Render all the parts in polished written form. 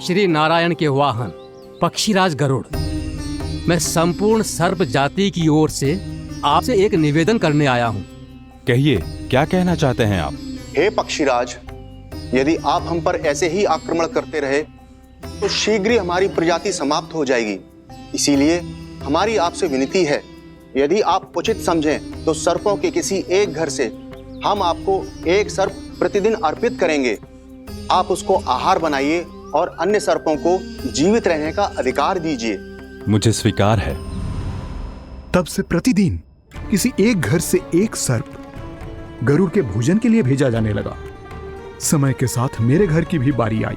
श्री नारायण के वाहन पक्षीराज गरुड़, मैं संपूर्ण सर्प जाति की ओर से आपसे एक निवेदन करने आया हूँ। कहिए, क्या कहना चाहते हैं आप? हे पक्षीराज, यदि आप हम पर ऐसे ही आक्रमण करते रहे तो शीघ्र ही हमारी प्रजाति समाप्त हो जाएगी। इसीलिए हमारी आपसे विनती है, यदि आप उचित समझें तो सर्पों के किसी एक घर से हम आपको एक सर्प प्रतिदिन अर्पित करेंगे। आप उसको आहार बनाइए और अन्य सर्पों को जीवित रहने का अधिकार दीजिए। मुझे स्वीकार है। तब से प्रतिदिन किसी एक घर से एक सर्प गरुड़ के भोजन के लिए भेजा जाने लगा। समय के साथ मेरे घर की भी बारी आई,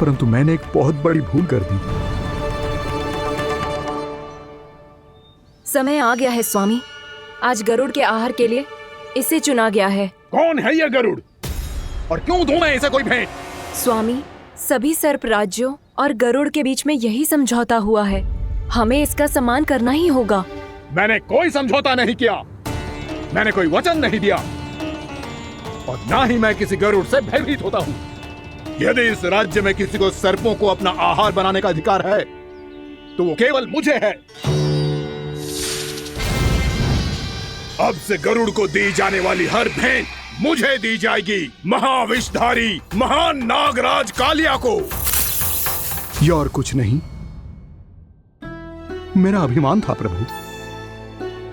परंतु मैंने एक बहुत बड़ी भूल कर दी। समय आ गया है स्वामी, आज गरुड़ के आहार के लिए इसे चुना गया है। कौन है यह गरुड़ और क्यों दूं मैं इसे कोई भेंट? स्वामी, सभी सर्प राज्यों और गरुड़ के बीच में यही समझौता हुआ है, हमें इसका सम्मान करना ही होगा। मैंने कोई समझौता नहीं किया, मैंने कोई वचन नहीं दिया और ना ही मैं किसी गरुड़ से भयभीत होता हूँ। यदि इस राज्य में किसी को सर्पों को अपना आहार बनाने का अधिकार है तो वो केवल मुझे है। अब से गरुड़ को दी जाने वाली हर भेंट मुझे दी जाएगी, महाविषधारी महान नागराज कालिया को। यह और कुछ नहीं, मेरा अभिमान था प्रभु,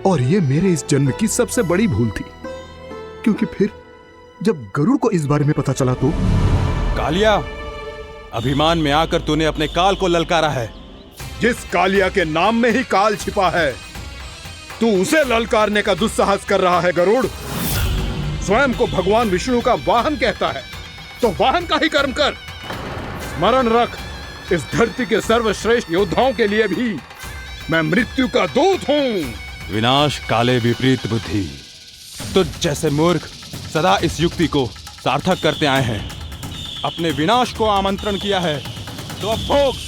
और यह मेरे इस जन्म की सबसे बड़ी भूल थी, क्योंकि फिर जब गरुड़ को इस बारे में पता चला तो। कालिया, अभिमान में आकर तूने अपने काल को ललकारा है। जिस कालिया के नाम में ही काल छिपा है, तू उसे ललकारने का दुस्साहस कर रहा है। गरुड़ स्वयं को भगवान विष्णु का वाहन कहता है, तो वाहन का ही कर्म कर। स्मरण रख, इस धरती के सर्वश्रेष्ठ योद्धाओं के लिए भी मैं मृत्यु का दूत हूँ। विनाश काले विपरीत बुद्धि। तुझ जैसे मूर्ख सदा इस युक्ति को सार्थक करते आए हैं। अपने विनाश को आमंत्रण किया है तो अब भोग।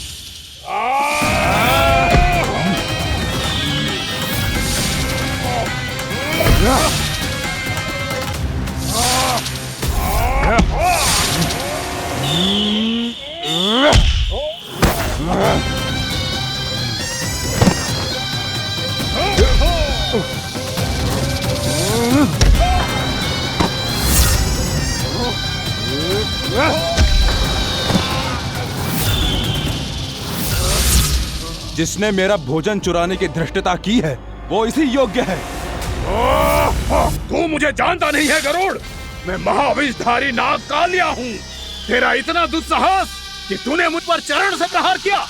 जिसने मेरा भोजन चुराने की धृष्टता की है वो इसी योग्य है। तू मुझे जानता नहीं है गरुड़, मैं महाविषधारी नाग कालिया हूँ। तेरा इतना दुस्साहस कि तूने मुझ पर चरण से प्रहार किया।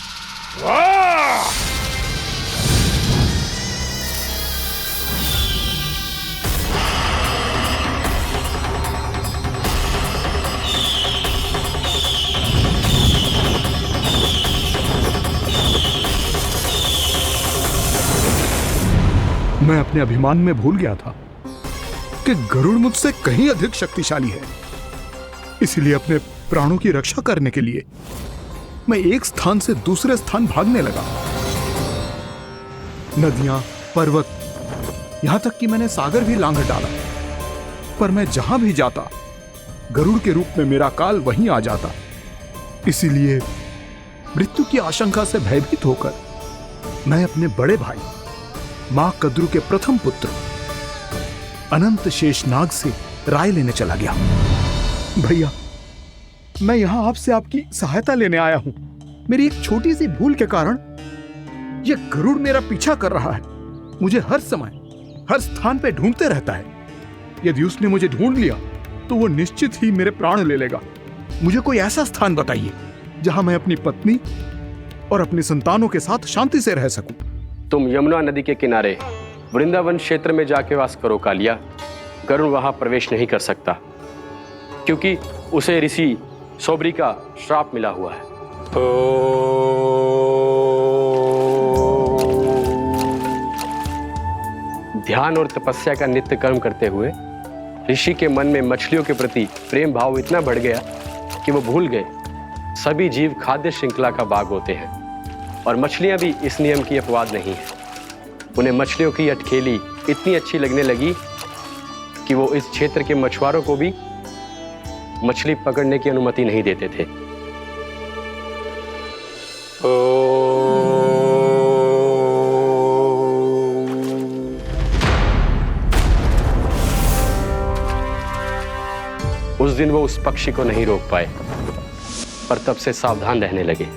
मैं अपने अभिमान में भूल गया था कि गरुड़ मुझसे कहीं अधिक शक्तिशाली है। इसलिए अपने प्राणों की रक्षा करने के लिए मैं एक स्थान से दूसरे स्थान भागने लगा। नदियां, पर्वत, यहां तक कि मैंने सागर भी लांघ डाला, पर मैं जहां भी जाता गरुड़ के रूप में मेरा काल वहीं आ जाता। इसीलिए मृत्यु की आशंका से भयभीत होकर मैं अपने बड़े भाई मां कद्रु के प्रथम पुत्र अनंत शेषनाग से राय लेने चला गया। भैया, मैं यहां आपसे आपकी सहायता लेने आया हूं। मेरी एक छोटी सी भूल के कारण यह गरुड़ मेरा पीछा कर रहा है। मुझे हर समय हर स्थान पे ढूंढते रहता है। यदि उसने मुझे ढूंढ लिया तो वो निश्चित ही मेरे प्राण ले लेगा। मुझे कोई ऐसा स्थान बताइए जहां मैं अपनी पत्नी और अपने संतानों के साथ शांति से रह सकूं। तुम यमुना नदी के किनारे वृंदावन क्षेत्र में जाके वास करो कालिया। गरुड़ वहां प्रवेश नहीं कर सकता क्योंकि उसे ऋषि सोबरी का श्राप मिला हुआ है। ध्यान और तपस्या का नित्य कर्म करते हुए ऋषि के मन में मछलियों के प्रति प्रेम भाव इतना बढ़ गया कि वो भूल गए सभी जीव खाद्य श्रृंखला का भाग होते हैं और मछलियां भी इस नियम की अपवाद नहीं है। उन्हें मछलियों की अटखेली इतनी अच्छी लगने लगी कि वो इस क्षेत्र के मछुआरों को भी मछली पकड़ने की अनुमति नहीं देते थे। उस दिन वो उस पक्षी को नहीं रोक पाए, पर तब से सावधान रहने लगे।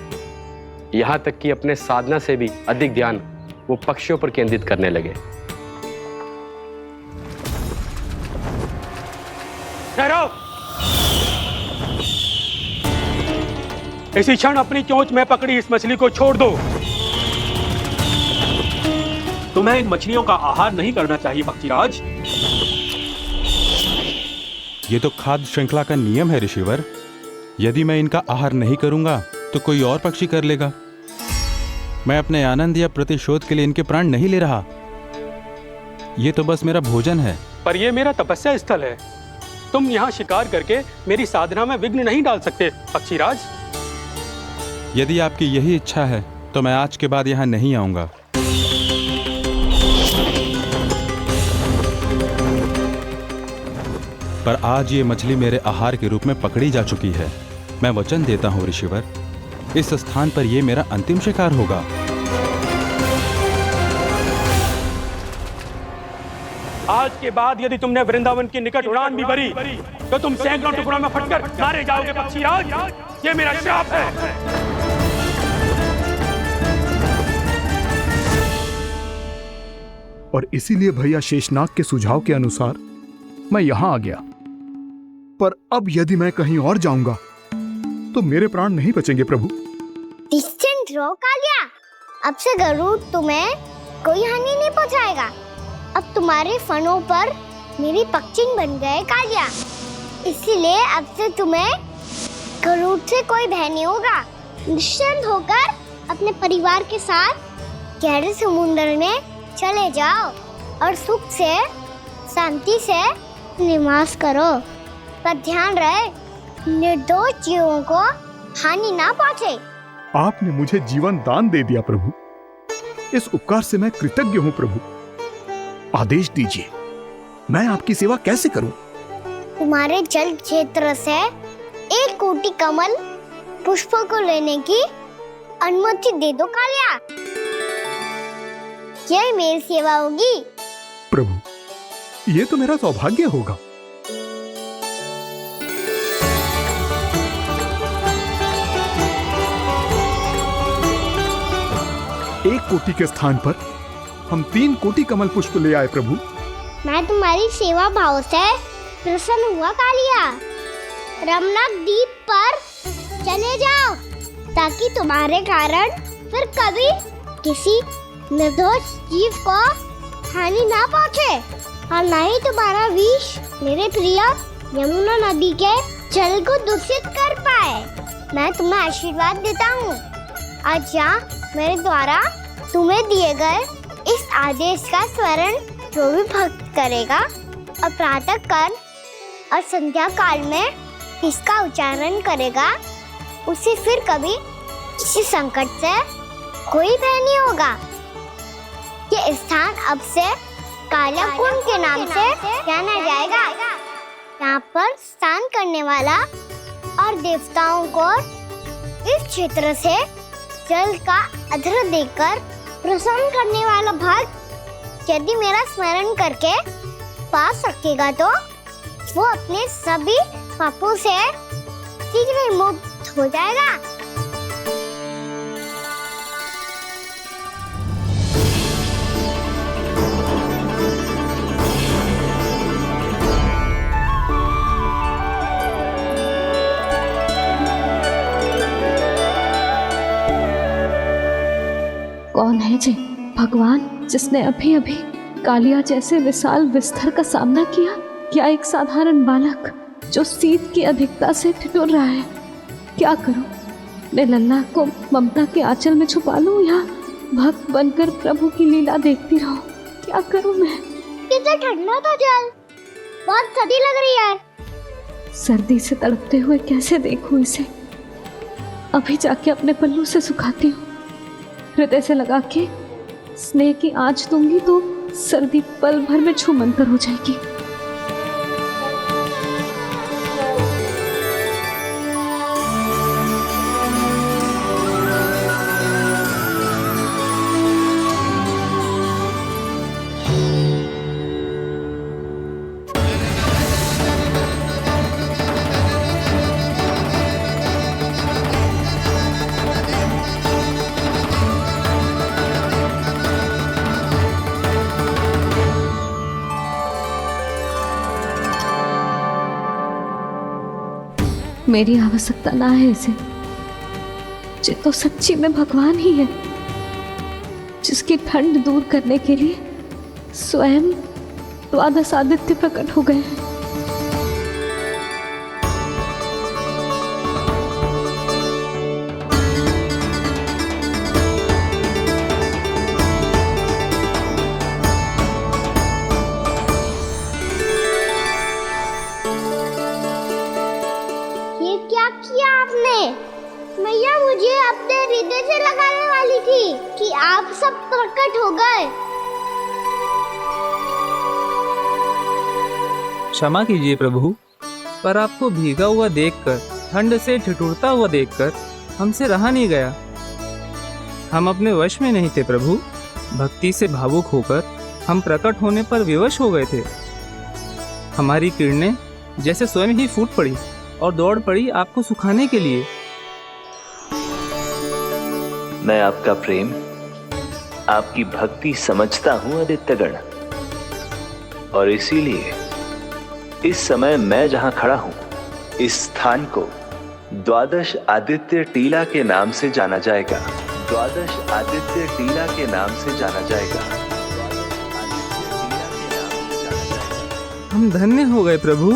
यहां तक कि अपने साधना से भी अधिक ध्यान वो पक्षियों पर केंद्रित करने लगे। ठहरो! इसी क्षण अपनी चोंच में पकड़ी इस मछली को छोड़ दो। तुम्हें इन मछलियों का आहार नहीं करना चाहिए पक्षीराज। ये तो खाद्य श्रृंखला का नियम है ऋषिवर। यदि मैं इनका आहार नहीं करूंगा तो कोई और पक्षी कर लेगा। मैं अपने आनंद या प्रतिशोध के लिए इनके प्राण नहीं ले रहा। ये तो बस मेरा भोजन है। पर यह मेरा तपस्या स्थल है। तुम यहाँ शिकार करके मेरी साधना में विघ्न नहीं डाल सकते पक्षीराज। यदि आपकी यही इच्छा है तो मैं आज के बाद यहाँ नहीं आऊंगा। पर आज ये मछली मेरे आहार के रूप में पकड़ी जा चुकी है। मैं वचन देता हूँ ऋषिवर, इस स्थान पर यह मेरा अंतिम शिकार होगा। आज के बाद यदि तुमने वृंदावन की निकट उड़ान भी भरी तो तुम सैकड़ों टुकड़ों में फटकर मारे जाओगे पक्षीराज। ये मेरा श्राप है। और इसीलिए भैया शेषनाग के सुझाव के अनुसार मैं यहां आ गया। पर अब यदि मैं कहीं और जाऊंगा तो मेरे प्राण नहीं बचेंगे प्रभु। डिस्टेंट रहो कालिया। अब से गरुड़ तुम्हें कोई हानि नहीं पहुंचाएगा। अब तुम्हारे फनों पर मेरी पक्षिंग बन गए कालिया। इसीलिए अब से तुम्हें गरुड़ से कोई भय नहीं होगा। निश्चिंत होकर अपने परिवार के साथ गहरे समुद्र में चले जाओ और सुख से शांति से निवास करो। पर ध्यान रहे निर्दोष जीवों को हानि ना पहुंचे। आपने मुझे जीवन दान दे दिया प्रभु। इस उपकार से मैं कृतज्ञ हूँ प्रभु। आदेश दीजिए, मैं आपकी सेवा कैसे करूं? तुम्हारे जल क्षेत्र से 1 कोटि कमल पुष्पों को लेने की अनुमति दे दो कालिया। यह मेरी सेवा होगी। प्रभु, ये तो मेरा सौभाग्य होगा। एक कोटि के स्थान पर हम 3 कोटि कमल पुष्प ले आए प्रभु। मैं तुम्हारी सेवा भाव से प्रसन्न हुआ कालिया। रमनाक द्वीप पर चले जाओ ताकि तुम्हारे कारण फिर कभी किसी निर्दोष जीव को हानि ना पहुंचे और न ही तुम्हारा विष मेरे प्रिय यमुना नदी के जल को दूषित कर पाए। मैं तुम्हें आशीर्वाद देता हूँ। आज यहाँ मेरे द्वारा तुम्हें दिए गए इस आदेश का स्मरण जो भी भक्त करेगा और प्रातः काल और संध्या काल में इसका उच्चारण करेगा, उसे फिर कभी किसी संकट से कोई भय नहीं होगा। ये स्थान अब से काला कुंड के नाम से जाना जाएगा। यहाँ पर स्नान करने वाला और देवताओं को इस क्षेत्र से जल का अर्घ्य देकर प्रसन्न करने वाला भक्त यदि मेरा स्मरण करके पा सकेगा तो वो अपने सभी पापों से शीघ्र ही मुक्त हो जाएगा। कौन है जी भगवान जिसने अभी अभी कालिया जैसे विशाल विस्तर का सामना किया? क्या एक साधारण बालक जो शीत की अधिकता से ठिठुर रहा है? क्या करूं? मैं लल्ला को ममता के आंचल में छुपा लूं या भक्त बनकर प्रभु की लीला देखती रहूं? क्या करूं मैं? कितना ठंडा था जल, बहुत सर्दी लग रही है। सर्दी से तड़पते हुए कैसे देखूं इसे? अभी जाके अपने पल्लू से सुखाती हूँ। हृदय से लगा के स्नेह की आंच दूंगी तो सर्दी पल भर में छूमंतर हो जाएगी। मेरी आवश्यकता ना है इसे। ये तो सच्ची में भगवान ही है, जिसकी ठंड दूर करने के लिए स्वयं द्वादश आदित्य प्रकट हो गए हैं। ये क्या किया आपने? मैया मुझे अपने हृदय से लगाने वाली थी कि आप सब प्रकट हो गए। क्षमा कीजिए प्रभु, पर आपको भीगा हुआ देखकर, ठंड से ठिठुरता हुआ देखकर हमसे रहा नहीं गया। हम अपने वश में नहीं थे प्रभु। भक्ति से भावुक होकर हम प्रकट होने पर विवश हो गए थे। हमारी किरणें जैसे स्वयं ही फूट पड़ी और दौड़ पड़ी आपको सुखाने के लिए। मैं आपका प्रेम, आपकी भक्ति समझता हूं आदित्यगण, और इसीलिए इस समय मैं जहां खड़ा हूं, इस स्थान को द्वादश आदित्य टीला के नाम से जाना जाएगा। द्वादश आदित्य टीला के नाम से जाना जाएगा। हम धन्य हो गए प्रभु।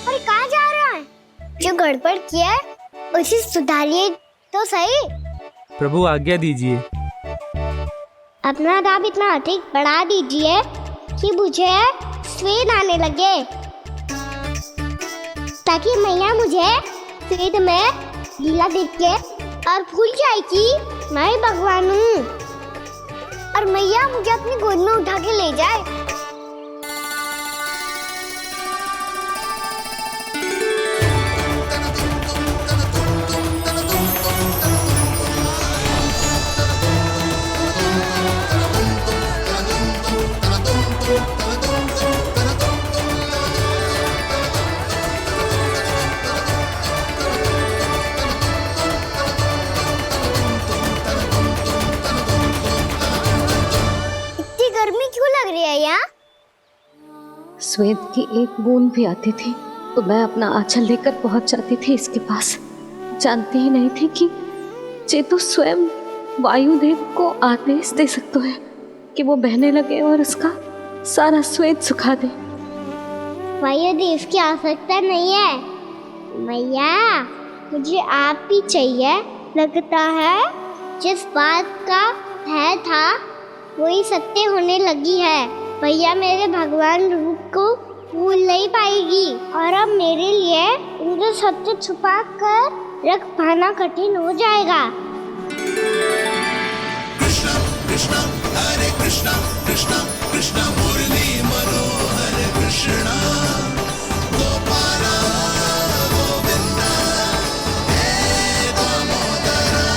और कहाँ जा रहा है? जो गड़बड़ किया है उसे सुधारिए तो सही। प्रभु आज्ञा दीजिए। अपना दाब इतना अधिक बढ़ा दीजिए कि मुझे स्वेद आने लगे, ताकि मैया मुझे स्वेद में लीला देख के और भूल जाए कि मैं ही भगवान हूँ, और मैया मुझे अपनी गोद में उठा के ले जाए। गर्मी क्यों लग रही है यहाँ? स्वेद की एक बूंद भी आती थी तो मैं अपना आंचल लेकर पहुंच जाती थी इसके पास। जानती ही नहीं थी कि ये तो स्वयं वायुदेव को आदेश दे सकते हैं कि वो बहने लगे और उसका सारा स्वेद सुखा दे। वायुदेव की आवश्यकता नहीं है मैया, मुझे आप ही चाहिए। लगता है जिस बात का भय था वही सत्य होने लगी है। भैया मेरे भगवान रूप को भूल नहीं पाएगी, और अब मेरे लिए उनके सत्य छुपा कर रख पाना कठिन हो जाएगा। कृष्णा कृष्णा हरे कृष्णा कृष्णा कृष्णा मुरली मनोहर कृष्णा गोपाला गोविंदा हे दामोदरा।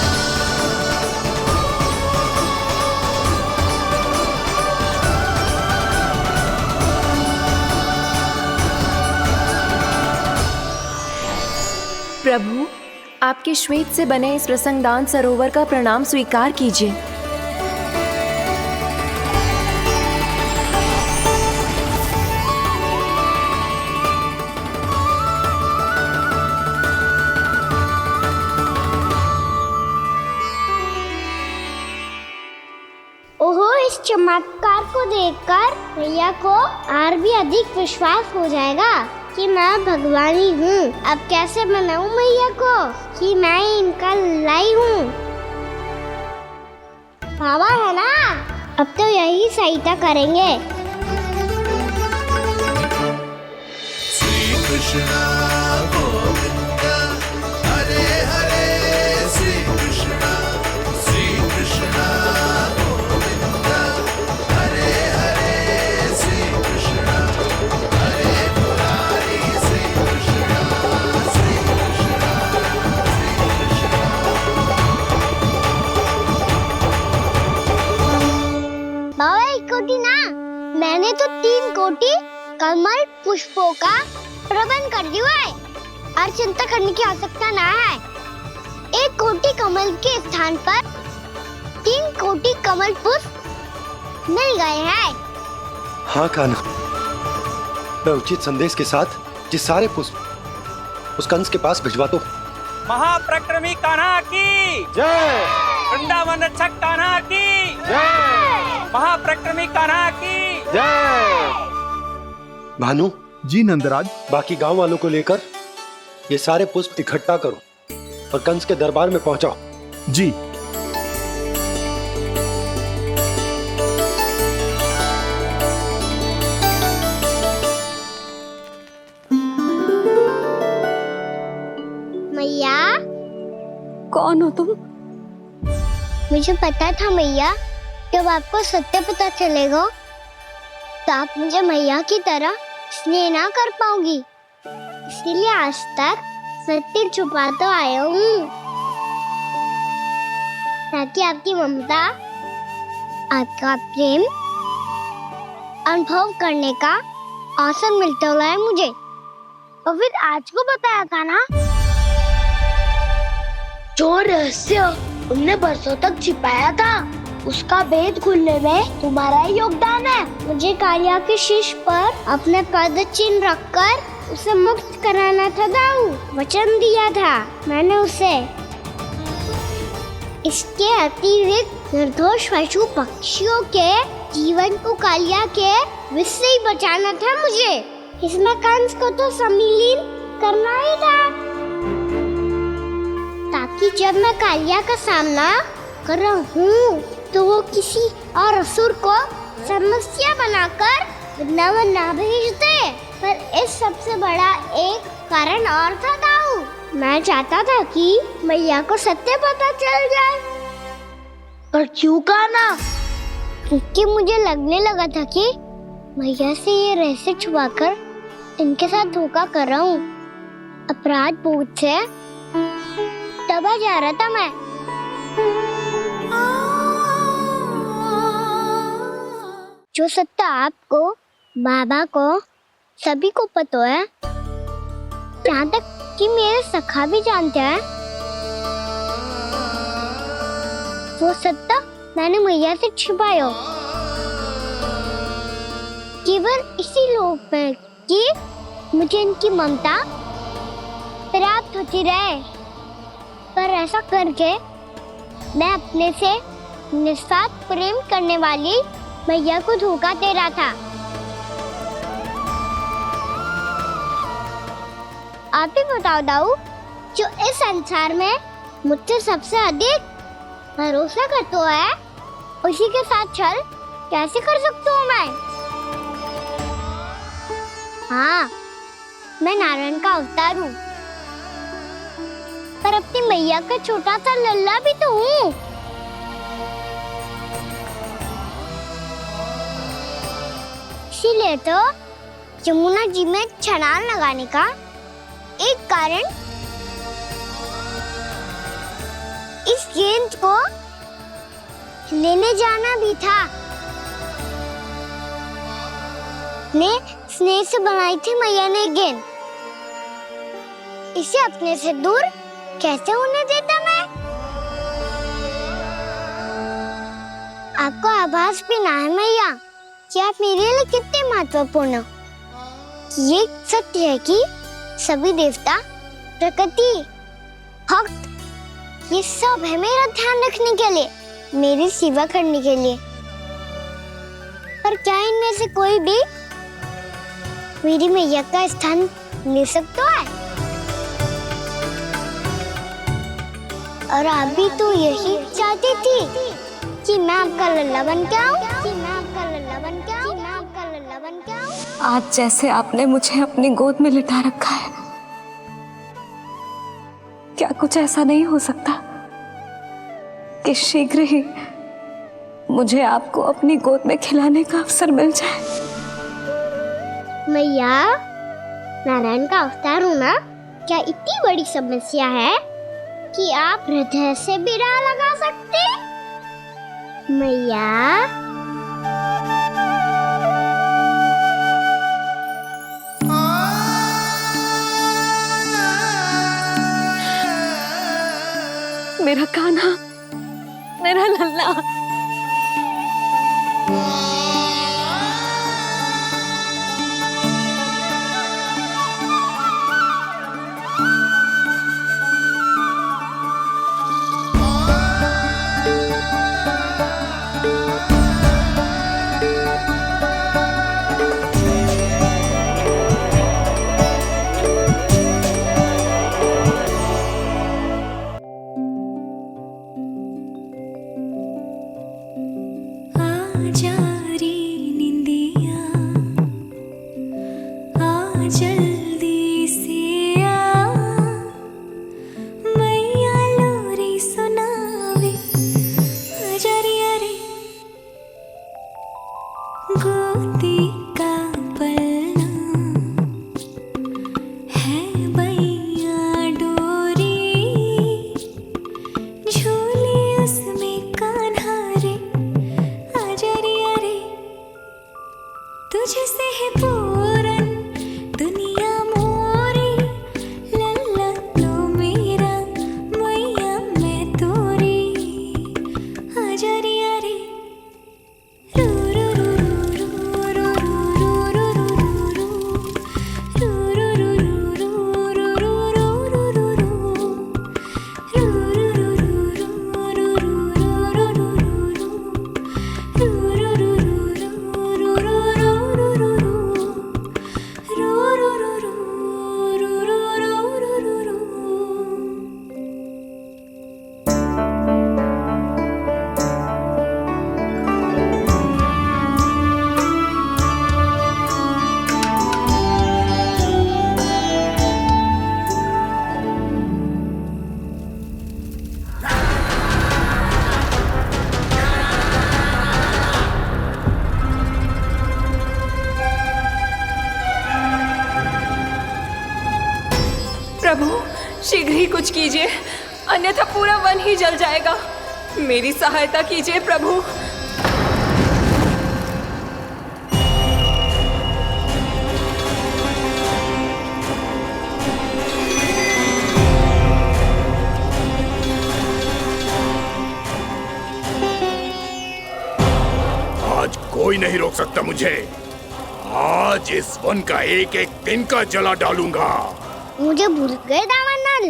प्रभु, आपके श्वेत से बने इस प्रसंगदान सरोवर का प्रणाम स्वीकार कीजिए। ओहो, इस चमत्कार को देखकर भैया को और भी अधिक विश्वास हो जाएगा कि मैं भगवान ही हूँ। अब कैसे मनाऊं मैया को कि मैं ही इनका लाई हूँ। बाबा है ना, अब तो यही सहायता करेंगे। श्री कृष्णा गोविंदा हरे हरे श्री कृष्णा गोविंदा हरे हरे श्री कृष्णा हरे मुरारी श्री कृष्णा श्री कृष्णा श्री कृष्णा। बाबा एक कोटि ना, मैंने तो 3 कोटि कमल पुष्पों का प्रबंध कर दिया है, और चिंता करने की आवश्यकता ना है। 1 कोटि कमल के स्थान पर 3 कोटि कमल पुष्प मिल गए हैं। हाँ कान्हा, मैं उचित संदेश के साथ ये सारे पुष्प उस कंस के पास भिजवा दो। महाप्रक्रमी कान्हा की जय। वृंदावन रक्षक कान्हा की जय। महाप्रक्रमी कान्हा की जय। भानु जी नंदराज। बाकी गांव वालों को लेकर ये सारे पुष्प इकट्ठा करो और कंस के दरबार में पहुंचाओ। जी। मैया। कौन हो तुम? मुझे पता था मैया, जब आपको सत्य पता चलेगा तो आप मुझे मैया की तरह स्नेह ना कर पाओगी, इसलिए आज तक सत्य छुपाता आया हूँ, ताकि आपकी ममता, आपका प्रेम अनुभव करने का अवसर मिलता हुआ है मुझे। और फिर आज को बताया था ना, जो रहस्य तुमने बरसों तक छिपाया था, उसका भेद खुलने में तुम्हारा ही योगदान है। मुझे कालिया के शीश पर अपने पद चिन्ह रखकर उसे मुक्त कराना था दाऊ, वचन दिया था मैंने उसे। इसके अतिरिक्त निर्दोष पशु पक्षियों के जीवन को कालिया के विष से ही बचाना था मुझे। इसमें कंस को तो सम्मिलित करना ही था, ताकि जब मैं कालिया का सामना कर रहा हूँ तो वो किसी और असुर को समस्या बनाकर वृंदावन ना भेज दे। पर इस सबसे बड़ा एक कारण और था दाऊ, मैं चाहता था कि मैया को सत्य पता चल जाए। पर क्यों कहा ना? क्योंकि मुझे लगने लगा था कि मैया से ये रहस्य छुपाकर इनके साथ धोखा कर रहा हूँ। अपराध बोध से दबा जा रहा था मैं। जो सत्य आपको, बाबा को, सभी को पता है, यहाँ तक कि मेरे सखा भी जानते हैं, वो सत्य मैंने मैया से छिपाया केवल इसी लोक में कि मुझे इनकी ममता प्राप्त होती रहे। पर ऐसा करके मैं अपने से निस्वार्थ प्रेम करने वाली मैया को धोखा दे रहा था। आप ही बताओ दाऊ, जो इस संसार में मुझसे सबसे अधिक भरोसा करता है, उसी के साथ छल कैसे कर सकता हूँ मैं? हाँ, मैं नारायण का अवतार हूँ, पर अपनी मैया का छोटा सा लल्ला भी तो हूँ। इसीलिए तो यमुना जी में छलांग लगाने का एक कारण इस गेंद को लेने जाना भी था। ने स्नेह से बनाई थी मैया ने गेंद, इसे अपने से दूर कैसे होने देता मैं? आपको आभास भी ना है मैया कि आप मेरे लिए कितने महत्वपूर्ण हो। ये सत्य है कि सभी देवता, प्रकृति, भक्त, ये सब है मेरा ध्यान रखने के लिए, मेरी सेवा करने के लिए। पर क्या इनमें से कोई भी मेरी मैया का स्थान ले सकता है? और आप भी तो यही चाहती थी कि मैं आपका लल्ला बन के आऊं, कि मैं आपका लल्ला बन के आऊं, कि मैं आपका लल्ला बन के आऊं। आज जैसे आपने मुझे अपनी गोद में लिटा रखा है, क्या कुछ ऐसा नहीं हो सकता कि शीघ्र ही मुझे आपको अपनी गोद में खिलाने का अवसर मिल जाए? मैया, नारायण का अवतार होना क्या इतनी बड़ी समस्या है कि आप हृदय से भी राह लगा सकते? मैया, मेरा कान्हा, मेरा लल्ला। गोदी का पलना है बैया डोरी, झूले उसमें कान्हा रे, आजा रे अरे, तुझसे है पूरन दुनिया मोरी, लल्ला तू मेरा मैया मैं तोरी, आजा रे अरे, रू रू रू रू रू रू रू रू प्रभु शीघ्र ही कुछ कीजिए, अन्यथा पूरा वन ही जल जाएगा। मेरी सहायता कीजिए प्रभु। आज कोई नहीं रोक सकता मुझे। आज इस वन का एक एक दिन का जला डालूंगा। मुझे भूल गए दावानल,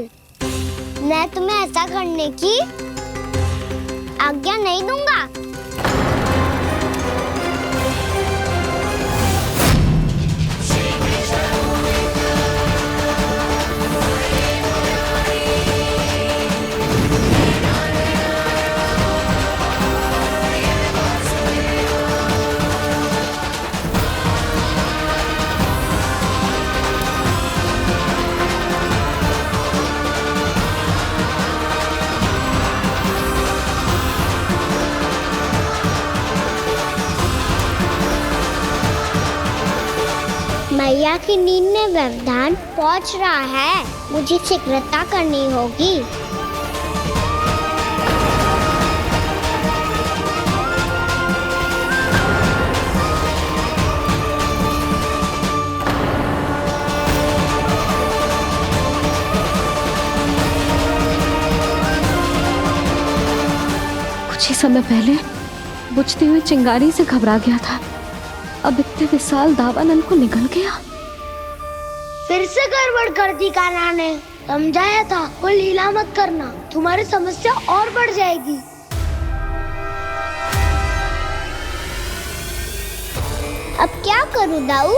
मैं तुम्हें ऐसा करने की आज्ञा नहीं दूंगा। मैया की नींद में व्यवधान पहुंच रहा है, मुझे शीघ्रता करनी होगी। कुछ ही समय पहले बुझती हुई चिंगारी से घबरा गया था, अब इतने विशाल दावानल को निगल गया। फिर से गड़बड़ कर दी कान्हा ने। समझाया था कोई लीला मत करना, तुम्हारी समस्या और बढ़ जाएगी। अब क्या करूं दाऊ?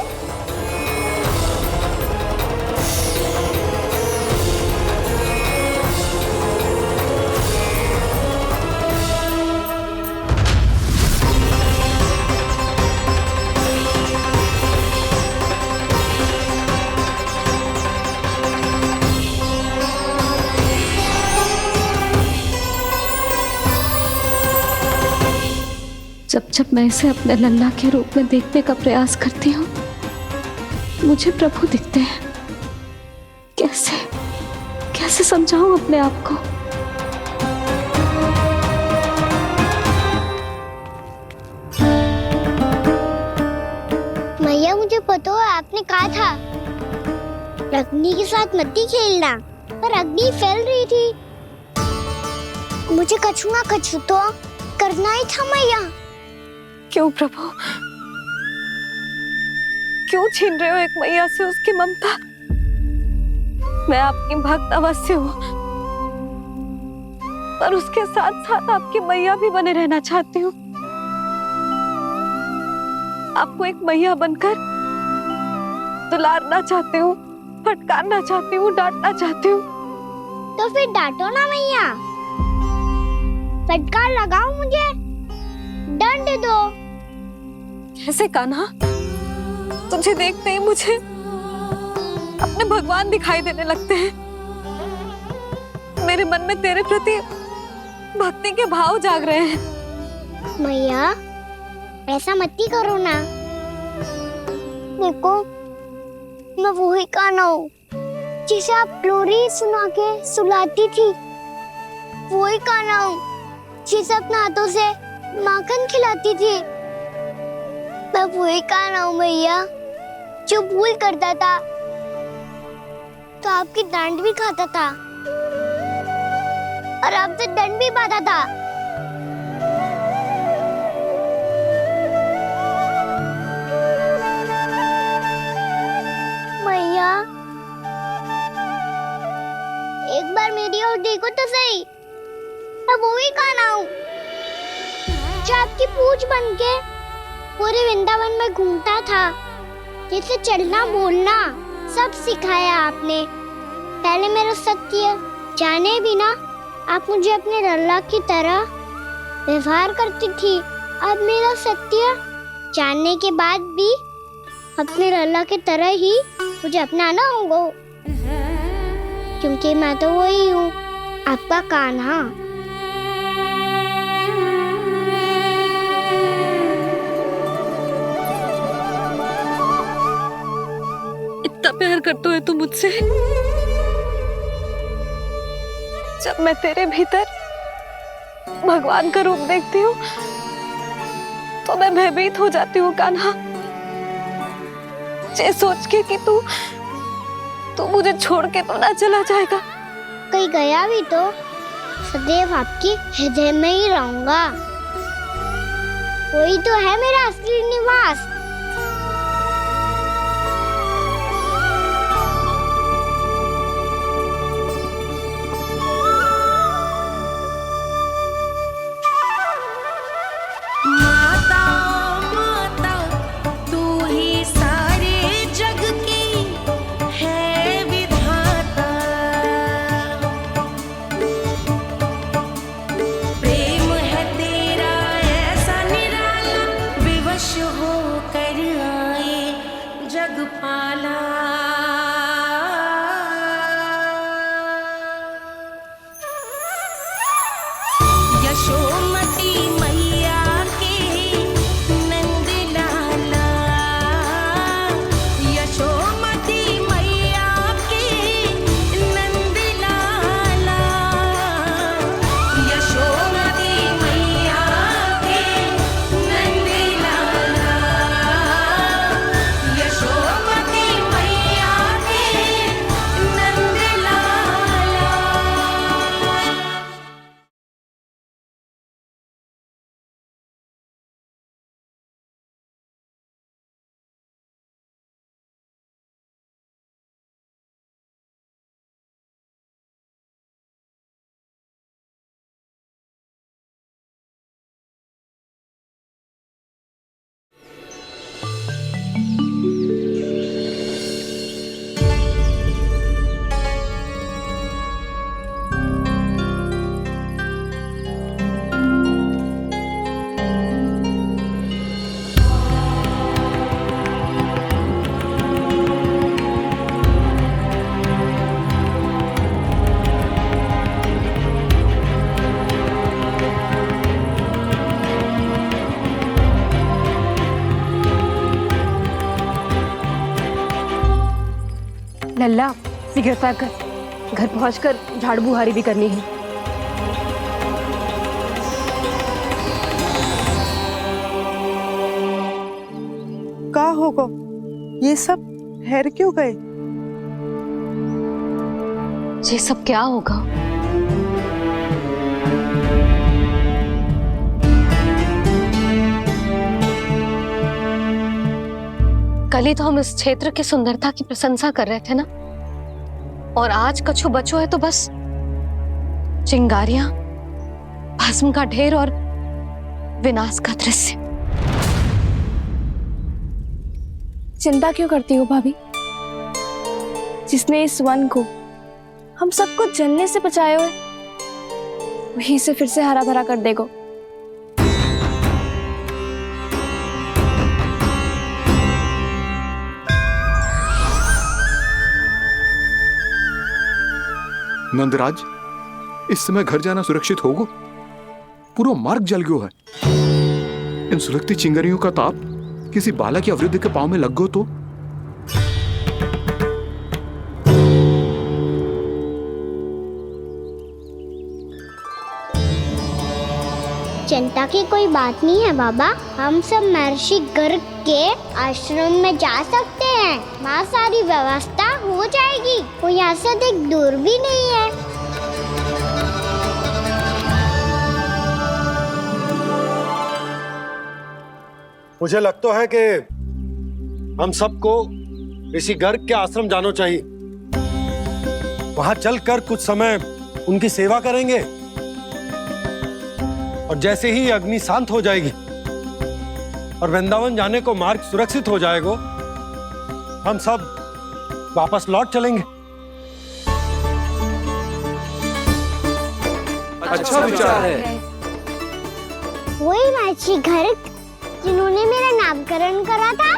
जब जब मैं इसे अपने लल्ला के रूप में देखने का प्रयास करती हूँ, मुझे प्रभु दिखते हैं। कैसे कैसे समझाऊं अपने आप को? मैया मुझे पता है आपने कहा था अग्नि के साथ मत ही खेलना, पर अग्नि फैल रही थी। मुझे कछु ना कछु तो करना ही था मैया। क्यों प्रभु, क्यों छीन रहे हो एक मैया से उसकी ममता? मैं आपकी भक्त अवश्य हूँ, पर उसके साथ साथ आपकी मैया भी बने रहना चाहती हूँ। आपको एक मैया बनकर दुलारना चाहती हूँ, फटकारना चाहती हूँ, डांटना चाहती हूँ। तो फिर डांटो ना मैया, फटकार लगाओ, मुझे दंड दो। कैसे कान्हा? तुझे देखते ही मुझे अपने भगवान दिखाई देने लगते हैं। मेरे मन में तेरे प्रति भक्ति के भाव जाग रहे हैं। मैया ऐसा मत ही करो ना। देखो, मैं वही कान्हा हूँ जिसे आप लोरी सुना के सुलाती थी। वही कान्हा हूँ जिसे अपने हाथों से माखन खिलाती थी। मैं वही कान्हा हूँ भैया जो भूल करता था तो आपकी डांट भी खाता था और आपसे दंड भी पाता था। भैया, एक बार मेरी ओर देखो तो सही। मैं वही कान्हा हूँ जो आपकी पूछ बनके पूरे वृंदावन में घूमता था। जैसे चलना बोलना सब सिखाया आपने। पहले मेरा सत्य जाने बिना आप मुझे अपने लल्ला की तरह व्यवहार करती थी। अब मेरा सत्य जानने के बाद भी अपने लल्ला की तरह ही मुझे अपनाना होगा, क्योंकि मैं तो वही हूँ, आपका कान्हा। इतना प्यार करते हो तुम मुझसे। जब मैं तेरे भीतर भगवान का रूप देखती हूँ तो मैं भयभीत हो जाती हूँ कान्हा, ये सोच के कि तू मुझे छोड़ के तो ना चला जाएगा। कहीं गया भी तो सदैव आपके हृदय में ही रहूंगा। वही तो है मेरा असली निवास। लल्ला, सिगरेट पैक कर। घर पहुंचकर झाड़ू बुहारी भी करनी है। का होगा? ये सब ठहर क्यों गए? ये सब क्या होगा? कल ही तो हम इस क्षेत्र की सुंदरता की प्रशंसा कर रहे थे ना, और आज कछु बचो है तो बस चिंगारियां, भस्म का ढेर और विनाश का दृश्य। चिंता क्यों करती हो भाभी? जिसने इस वन को हम सबको जलने से बचाए हुए, वही से फिर से हरा भरा कर देगा। नंदराज, इस समय घर जाना सुरक्षित होगा? पूरा मार्ग जल गयो है। इन सुलगती चिंगारियों का ताप किसी बालक या वृद्ध के पांव में लग गो तो? चिंता की कोई बात नहीं है बाबा, हम सब महर्षि गर्ग के आश्रम में जा सकते हैं। वहाँ सारी व्यवस्था हो जाएगी, वो यहाँ से अधिक दूर भी नहीं है। मुझे लगता है कि हम सबको ऋषि गर्ग के आश्रम जाना चाहिए। वहां चलकर कुछ समय उनकी सेवा करेंगे और जैसे ही अग्नि शांत हो जाएगी और वृंदावन जाने को मार्ग सुरक्षित हो जाएगा, हम सब वापस लौट चलेंगे। अच्छा विचार है। वही महर्षि गर्ग जिन्होंने मेरा नामकरण करा था।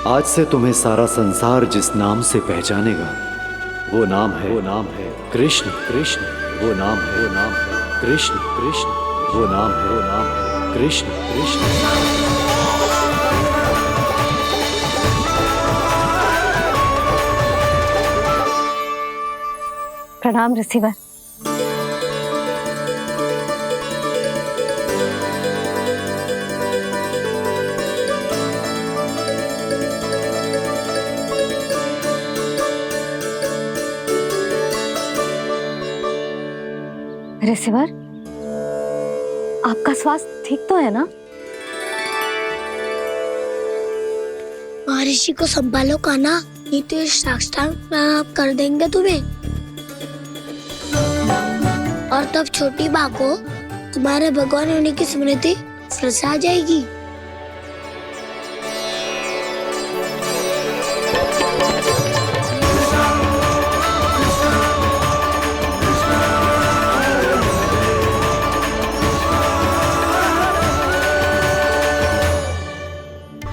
आज से तुम्हें सारा संसार जिस नाम से पहचानेगा वो नाम है कृष्ण। कृष्ण वो नाम है कृष्ण। कृष्ण वो नाम है कृष्ण। कृष्ण प्रणाम ऋषिवर। ऋषिवर, आपका स्वास्थ्य ठीक तो है ना? महर्षि को संभालो कान्हा, नहीं तो ये साष्टांग प्रणाम कर देंगे तुम्हें। और तब छोटी बा को तुम्हारे भगवान होने की स्मृति फिर से आ जाएगी।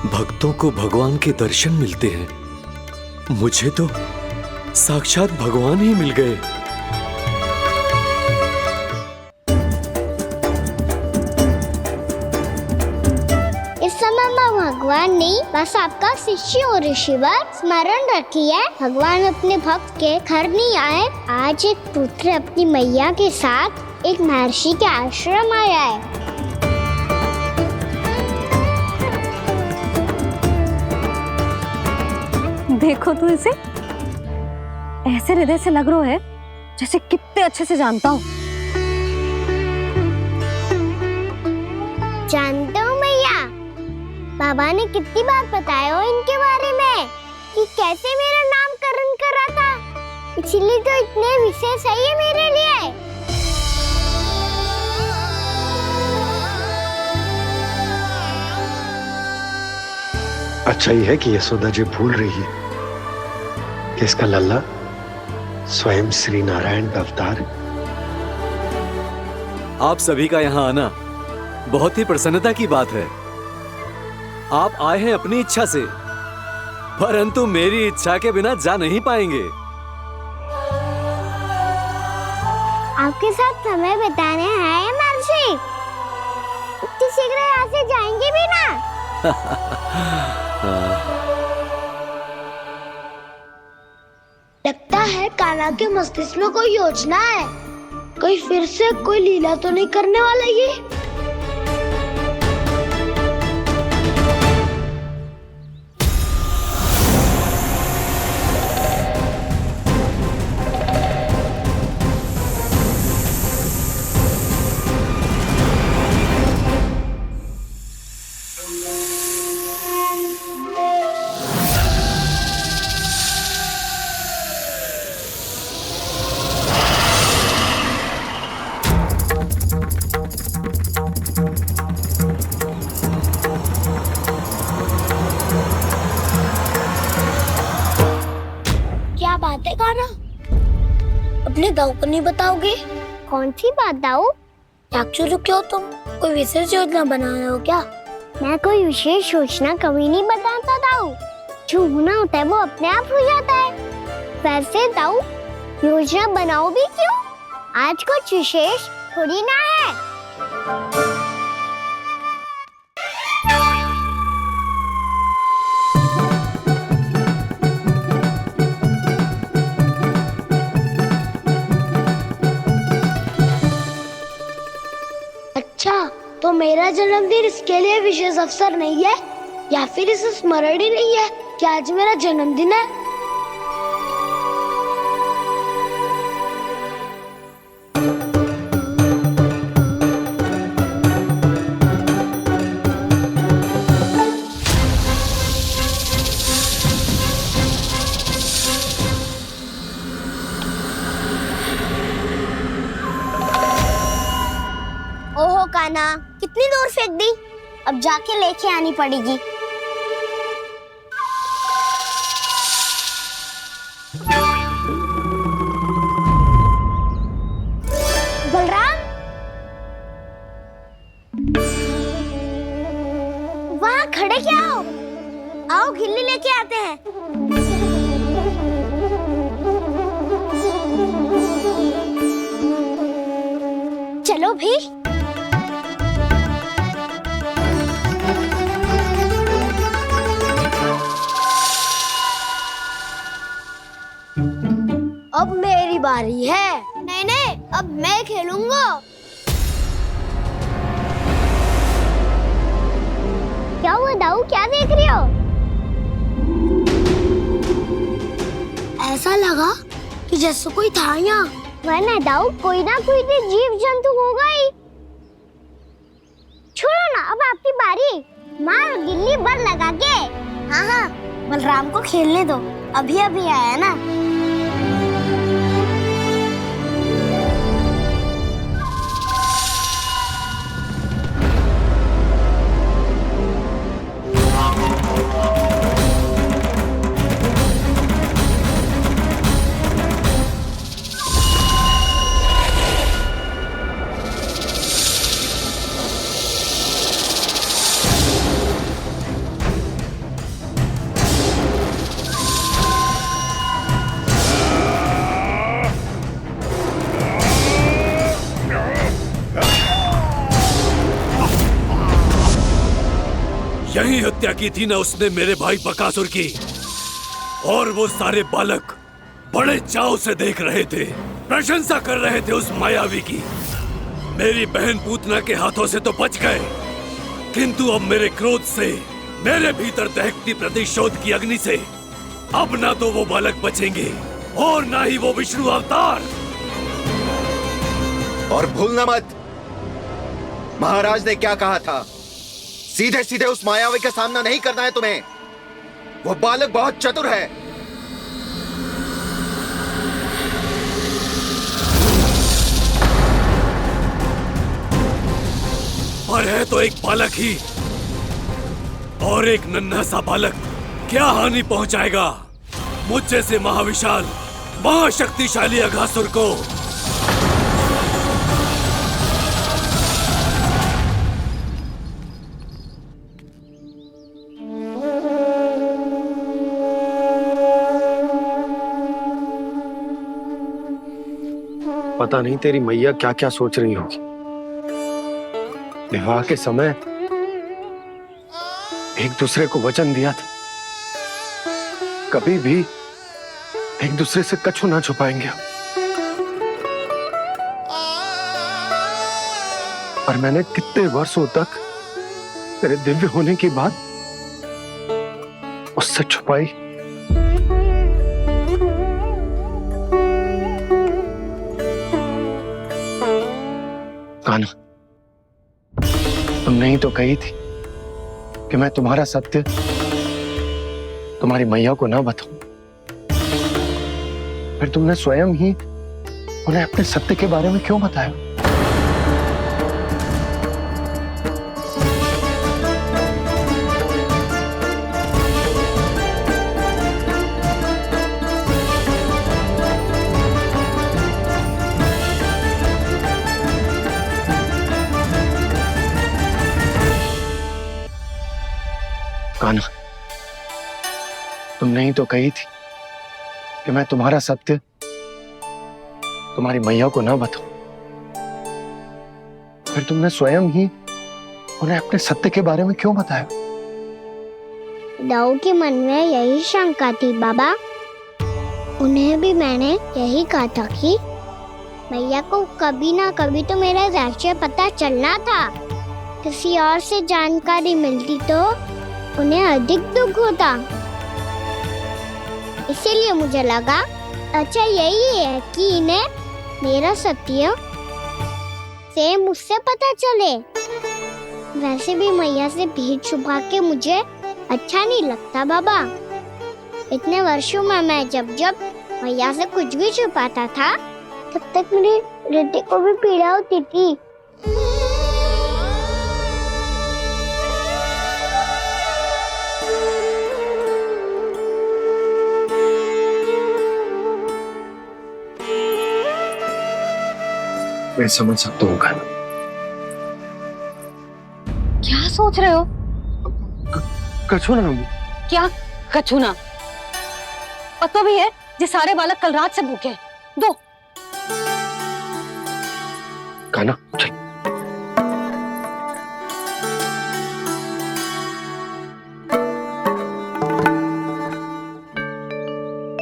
भक्तों को भगवान के दर्शन मिलते हैं, मुझे तो साक्षात भगवान ही मिल गए। इस समय मैं भगवान नहीं, बस आपका शिष्य हूँ ऋषिवर। स्मरण रखिए, भगवान अपने भक्त के घर नहीं आए। आज एक पुत्र अपनी मैया के साथ एक महर्षि के आश्रम आया है। देखो तू इसे, ऐसे हृदय से लग रहा है जैसे कितने अच्छे से जानता हूँ। जानते हो मैया, बाबा ने कितनी बार बताया हो इनके बारे में कि कैसे मेरा नामकरण करा था, इसीलिए तो इतने विशेष है ये मेरे लिए। अच्छा ही है कि यशोदा जी भूल रही है कि इसका लल्ला स्वयं श्री नारायण का अवतार है। आप सभी का यहाँ आना बहुत ही प्रसन्नता की बात है। आप आए हैं अपनी इच्छा से, परंतु मेरी इच्छा के बिना जा नहीं पाएंगे। आपके साथ समय बिताने आए महर्षि, इतनी शीघ्र यहाँ से जाएंगे भी ना? है कान्हा के मस्तिष्क में कोई योजना है? कहीं फिर से कोई लीला तो नहीं करने वाला ये? क्या बात है कान्हा? अपने दाऊ को नहीं बताओगे? कौन सी बात दाऊ? याक्षु रुके हो तुम? कोई विशेष योजना बना रहे हो क्या? मैं कोई विशेष योजना कभी नहीं बताता दाऊ। जो होना होता है वो अपने आप हो जाता है। वैसे दाऊ योजना बनाओ भी क्यों? आज कुछ विशेष थोड़ी ना है। अच्छा, तो मेरा जन्मदिन इसके लिए विशेष अवसर नहीं है या फिर इसे स्मरण ही नहीं है कि आज मेरा जन्मदिन है? ओहो कान्हा, कितनी दूर फेंक दी? अब जाके लेके आनी पड़ेगी। बलराम, वहाँ खड़े क्या हो? आओ खिल्ली लेके आते हैं। चलो भी। अब मेरी बारी है। नहीं नहीं, अब मैं खेलूंगा। क्या हुआ दाऊ, क्या देख रही हो? ऐसा लगा कि जैसे कोई था यहाँ। वरना दाऊ कोई ना कोई तो जीव जंतु होगा ही। छोड़ो ना, अब आपकी बारी। मार गिल्ली बर लगा के। हाँ हाँ, बलराम को खेलने दो, अभी अभी आया ना। यही हत्या की थी ना उसने मेरे भाई बकासुर की, और वो सारे बालक बड़े चाव से देख रहे थे, प्रशंसा कर रहे थे उस मायावी की। मेरी बहन पूतना के हाथों से तो बच गए, किंतु अब मेरे क्रोध से, मेरे भीतर दहकती प्रतिशोध की अग्नि से अब ना तो वो बालक बचेंगे और ना ही वो विष्णु अवतार। और भूलना मत, महाराज ने क्या कहा था? सीधे सीधे उस मायावी का सामना नहीं करना है तुम्हें। वो बालक बहुत चतुर है। पर है तो एक बालक ही, और एक नन्हा सा बालक क्या हानि पहुंचाएगा मुझ जैसे महाविशाल महाशक्तिशाली अघासुर को। पता नहीं तेरी मैया क्या क्या सोच रही होगी। विवाह के समय एक दूसरे को वचन दिया था, कभी भी एक दूसरे से कछु ना छुपाएंगे। और मैंने कितने वर्षों तक तेरे दिव्य होने की बात उससे छुपाई। कान्हा, तुमने ही तो कही थी कि मैं तुम्हारा सत्य तुम्हारी मैया को ना बताऊं। फिर तुमने स्वयं ही उन्हें अपने सत्य के बारे में क्यों बताया? कान्हा, तुमने ही तो कही थी कि मैं तुम्हारा सत्य तुम्हारी मैया को ना बताऊं। फिर तुमने स्वयं ही उन्हें अपने सत्य के बारे में क्यों बताया? दाऊ के मन में यही शंका थी बाबा। उन्हें भी मैंने यही कहा था कि मैया को कभी ना कभी तो मेरा रहस्य पता चलना था। किसी और से जानकारी मिलती तो उन्हें अधिक दुख होता। इसीलिए मुझे लगा अच्छा यही है कि इन्हें मेरा सत्य से मुझसे पता चले। वैसे भी मैया से भेद छुपा के मुझे अच्छा नहीं लगता बाबा। इतने वर्षों में मैं जब जब मैया से कुछ भी छुपाता था तब तक मेरी रिद्धि को भी पीड़ा होती थी। मैं समझ सकता हूँ कान्हा। क्या सोच रहे हो? कछु ना। क्या कछु ना? पता भी है ये सारे बालक कल रात से भूखे हैं। दो। कान्हा चल।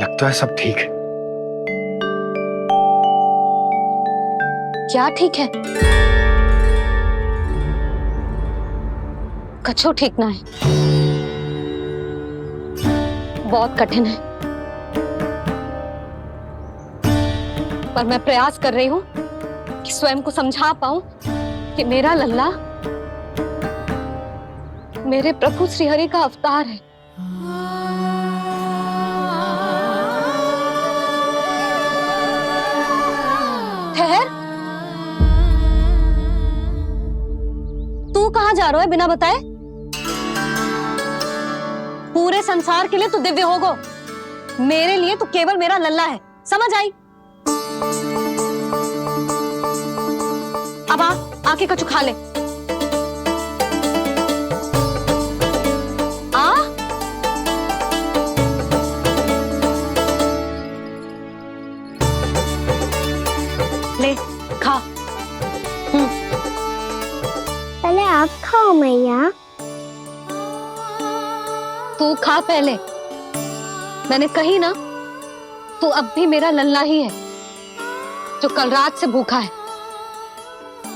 लगता है सब ठीक है। क्या ठीक है? कछु ठीक ना है। बहुत कठिन है, पर मैं प्रयास कर रही हूं कि स्वयं को समझा पाऊं कि मेरा लल्ला मेरे प्रभु श्रीहरि का अवतार है। ठहर, तू कहां जा रहा है बिना बताए? पूरे संसार के लिए तू दिव्य होगो, मेरे लिए तू केवल मेरा लल्ला है। समझ आई? अब आके कछु खा ले। आ ले खा। पहले आप खाओ मैया। तू खा पहले। मैंने कही ना, तू अब भी मेरा लल्ला ही है जो कल रात से भूखा है।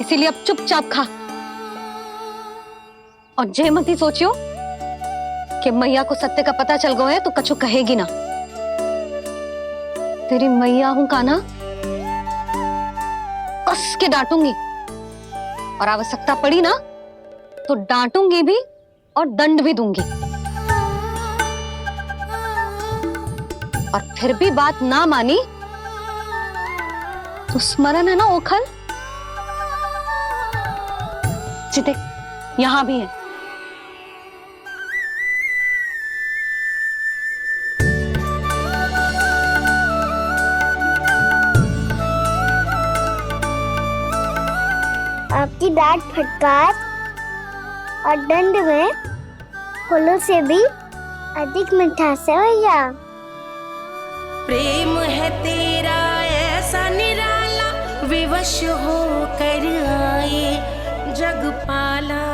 इसीलिए अब चुपचाप खा। और जे मत ही सोचियो कि मैया को सत्य का पता चल गया है तो कछु कहेगी ना। तेरी मैया हूं कान्हा, कस के डांटूंगी और आवश्यकता पड़ी ना तो डांटूंगी भी और दंड भी दूंगी। और फिर भी बात ना मानी तो स्मरण है ना ओखल? देख, यहां भी है। आपकी डांट फटकार और दंड में फूलों से भी अधिक मिठास है भैया। प्रेम है तेरा ऐसा निराला, विवश हो कर आए जगपाला।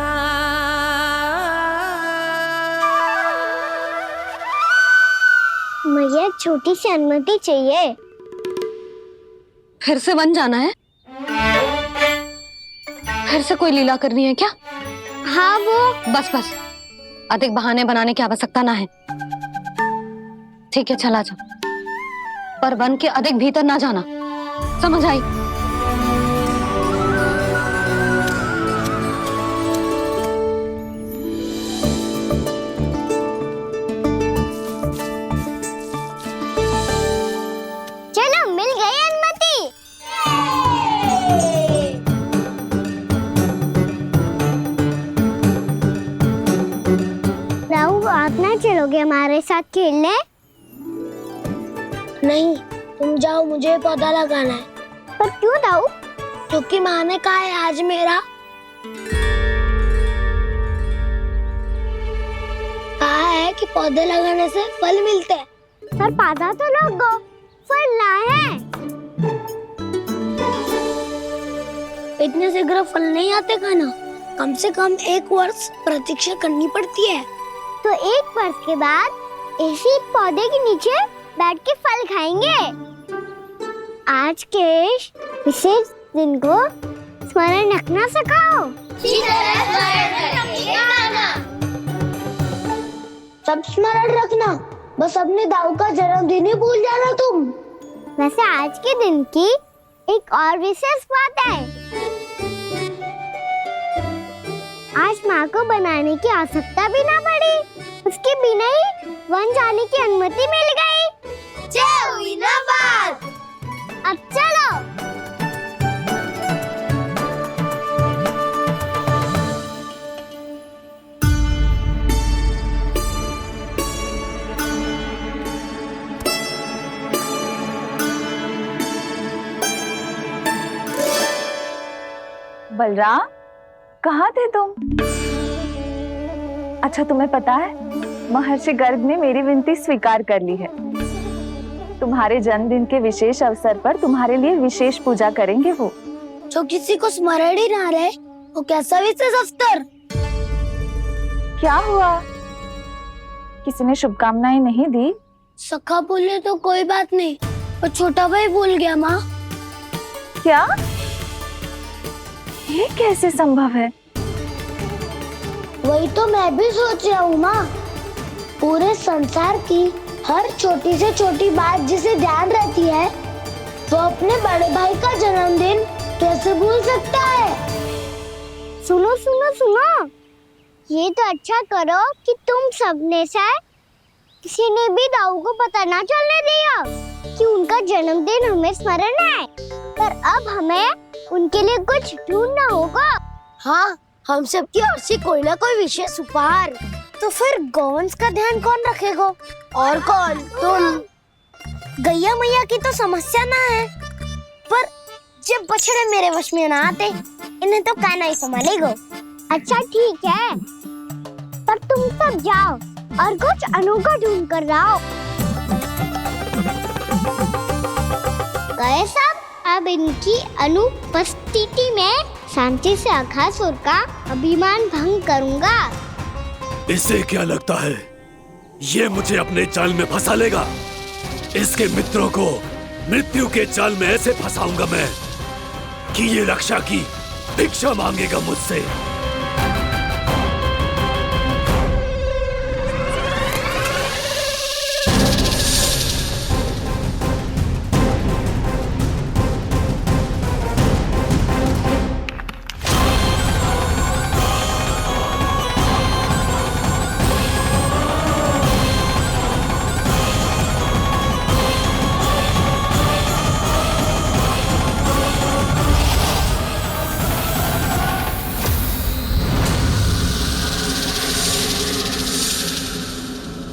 मैया छोटी सी अनुमति चाहिए। फिर से वन जाना है? फिर से कोई लीला करनी है क्या? हाँ वो। बस बस, अधिक बहाने बनाने की आवश्यकता ना है। ठीक है, चला जा, पर वन के अधिक भीतर ना जाना, समझ आई? चलो, मिल गई अनुमति। राहु, आप ना चलोगे हमारे साथ खेलने? नहीं, तुम जाओ, मुझे पौधा लगाना है। पर क्यों राहु? क्योंकि माँ ने कहा है आज मेरा कहा है कि पौधे लगाने से फल मिलते हैं। पर पौधा तो लगो, फल ना है। इतने शीघ्र फल नहीं आते खाना, कम से कम 1 वर्ष प्रतीक्षा करनी पड़ती है। तो 1 वर्ष के बाद इसी पौधे के नीचे बैठ के फल खाएंगे। आज के विशेष दिन को स्मरण रखना सिखाओ। सब स्मरण रखना, बस अपने दाऊ का जन्मदिन ही भूल जाना तुम। वैसे आज के दिन की एक और विशेष बात है। आज माँ को बनाने की आवश्यकता भी ना पड़ी, उसके बिना ही वन जाने की अनुमति मिल गई। जय हुई ना बात। अब चलो। बलराम, कहाँ थे तुम? अच्छा, तुम्हें पता है महर्षि गर्ग ने मेरी विनती स्वीकार कर ली है। तुम्हारे जन्मदिन के विशेष अवसर पर तुम्हारे लिए विशेष पूजा करेंगे वो। जो किसी को स्मरण ही ना रहे, वो कैसा विशेष अवसर? क्या हुआ? किसी ने शुभकामनाएं नहीं दी? सखा बोले तो कोई बात नहीं, पर छोटा भाई भूल गया माँ। क्या? ये कैसे संभव है? वही तो मैं भी सोच रहा हूँ माँ। पूरे संसार की हर छोटी से छोटी बात जिसे ध्यान रहती है, वो अपने बड़े भाई का जन्मदिन कैसे भूल सकता है? सुनो सुनो सुनो, ये तो अच्छा करो कि तुम सबने से किसी ने भी दाऊ को पता ना चलने दिया कि उनका जन्मदिन हमें स्मरण है। पर अब हमें उनके लिए कुछ ढूंढना होगा। हाँ, हम सबकी ओर से कोई ना कोई विशेष उपहार। तो फिर गौवंश का ध्यान कौन रखेगा? और कौन? तुम। गैया मैया की तो समस्या ना है, पर जब बछड़े मेरे वश में ना आते, इन्हें तो कान्हा ही संभालेगा। अच्छा ठीक है, पर तुम सब जाओ और कुछ अनोखा ढूंढ कर लाओ। गए सब? अब इनकी अनुपस्थिति में शांति से अघासुर का अभिमान भंग करूंगा। इसे क्या लगता है ये मुझे अपने जाल में फंसा लेगा? इसके मित्रों को मृत्यु के जाल में ऐसे फंसाऊंगा मैं कि ये रक्षा की भिक्षा मांगेगा मुझसे।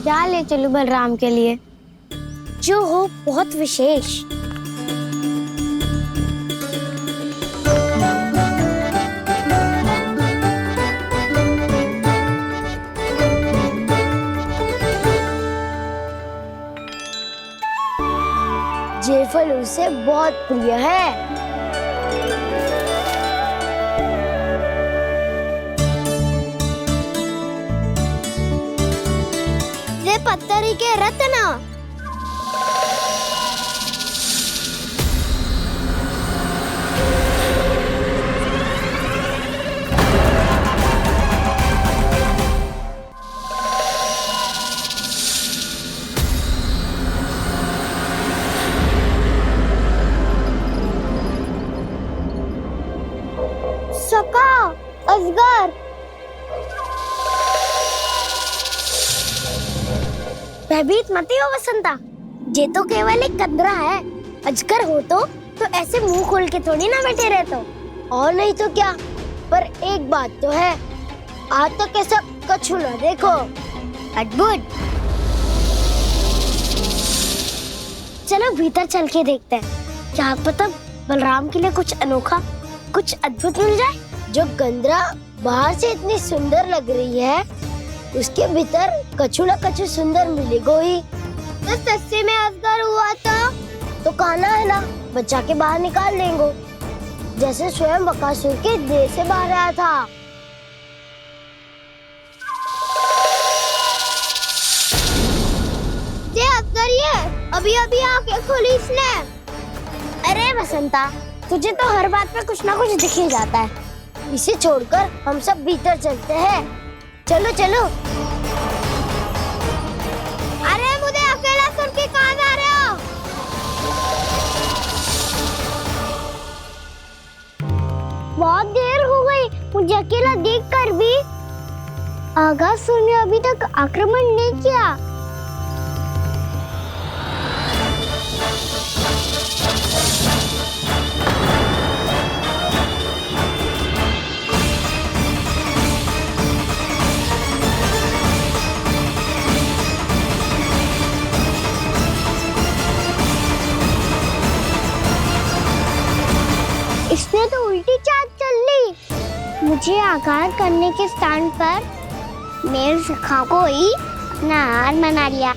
क्या ले चलूं बलराम के लिए जो हो बहुत विशेष? ये फल उसे बहुत प्रिय है। पत्थरी के रत्न। अजगर। भयभीत मत हो वसंता, ये तो केवल एक कंदरा है। अजगर हो तो ऐसे मुंह खोल के थोड़ी ना बैठे रहते हो। और नहीं तो क्या। पर एक बात तो है, आज तक ऐसा कछु ना देखो। अद्भुत। चलो भीतर चल के देखते हैं, क्या पता बलराम के लिए कुछ अनोखा, कुछ अद्भुत मिल जाए। जो गंदरा बाहर से इतनी सुंदर लग रही है, उसके भीतर कछु न कछु सुंदर मिलेगा ही। तो सस्ते में अजगर हुआ तो कान्हा है ना, बच्चा के बाहर निकाल देंगे, जैसे स्वयं बकासुर के देह से बाहर आया था। ये अजगर ये अभी अभी आंखें खोली इसने। अरे वसंता, तुझे तो हर बात पे कुछ ना कुछ दिख ही जाता है। इसे छोड़कर हम सब भीतर चलते हैं। चलो चलो। अरे मुझे अकेला सुन के कहाँ जा रहे हो? बहुत देर हो गई मुझे अकेला देखकर भी। आगासुर ने अभी तक आक्रमण नहीं किया। इसने तो उल्टी चाल चल ली। मुझे आघात करने के स्थान पर मेरे सखा को ही अपना आहार बना लिया।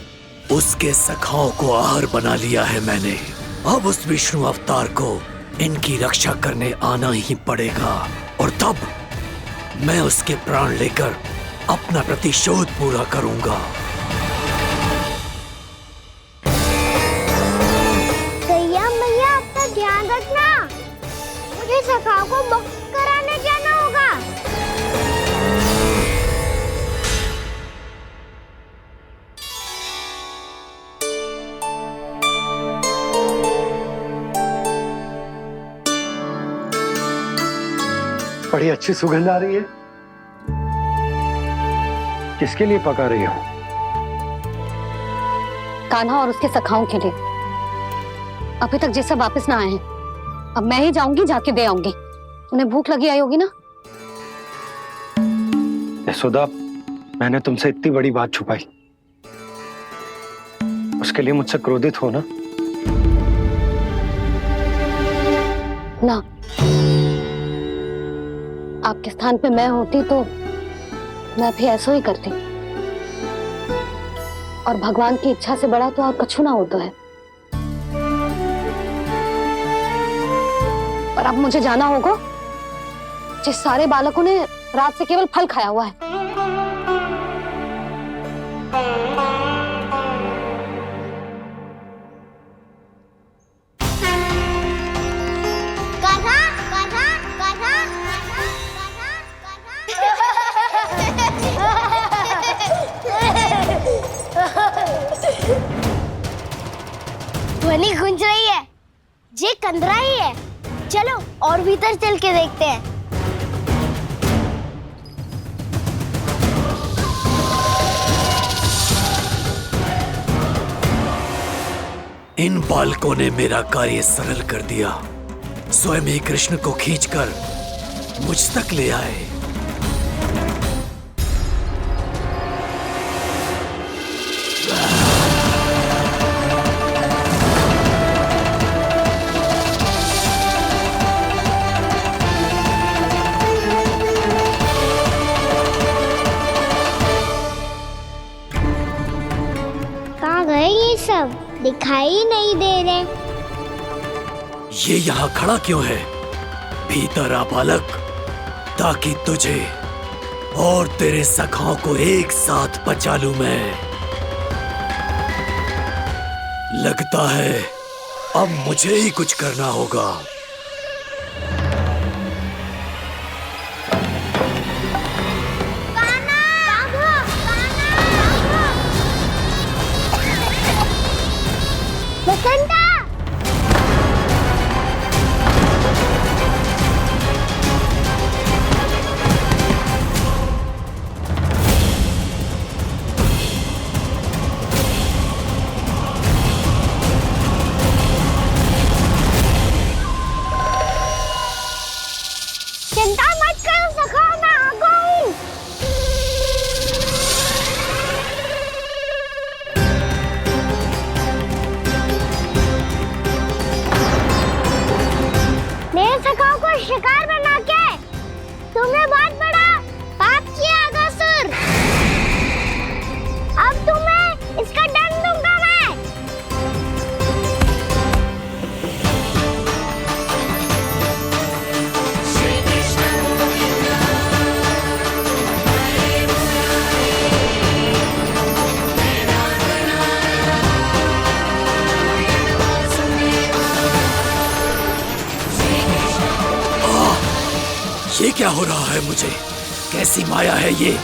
उसके सखाओं को आहार बना लिया है मैंने। अब उस विष्णु अवतार को इनकी रक्षा करने आना ही पड़ेगा, और तब मैं उसके प्राण लेकर अपना प्रतिशोध पूरा करूंगा। गैया मैया, अपना ध्यान रखना। मुझे सखा को मुक्त कराने जाना होगा। बड़ी अच्छी सुगंध आ रही है। किसके लिए पका रही हो? कान्हा और उसके सखाओं के लिए। अभी तक जैसे वापस ना आए हैं, अब मैं ही जाऊंगी, जाके दे आऊंगी। उन्हें भूख लगी आई होगी ना। यशोदा, मैंने तुमसे इतनी बड़ी बात छुपाई, उसके लिए मुझसे क्रोधित हो ना? ना, आपके स्थान पे मैं होती तो मैं भी ऐसा ही करती। और भगवान की इच्छा से बड़ा तो और कछु ना होता है। पर अब मुझे जाना होगा। जिस सारे बालकों ने रात से केवल फल खाया हुआ है। ध्वनि गूंज रही है, ये कंदरा ही है। चलो और भीतर चल के देखते हैं। इन बालकों ने मेरा कार्य सरल कर दिया। स्वयं ही कृष्ण को खींचकर मुझ तक ले आए। कहाँ गए ये सब? दिखाई नहीं दे रहे। ये यहाँ खड़ा क्यों है? भीतर आ बालक, ताकि तुझे और तेरे सखाओं को एक साथ बचा लूं मैं। लगता है अब मुझे ही कुछ करना होगा। वसंता! शिकार बना के तुमने बहुत बड़ा पाप किया अगासुर। अब तुम्हें इसका दंड दूंगा मैं। ये क्या हो रहा है मुझे? कैसी माया है ये?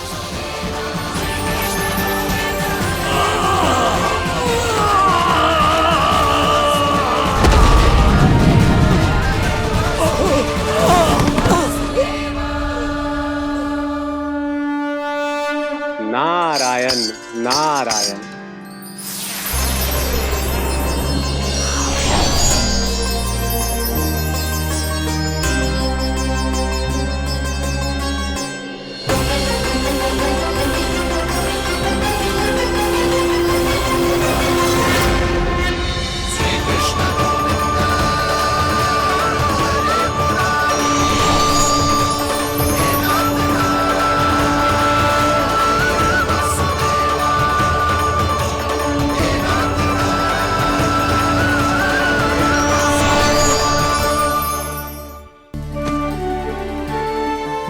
नारायण नारायण।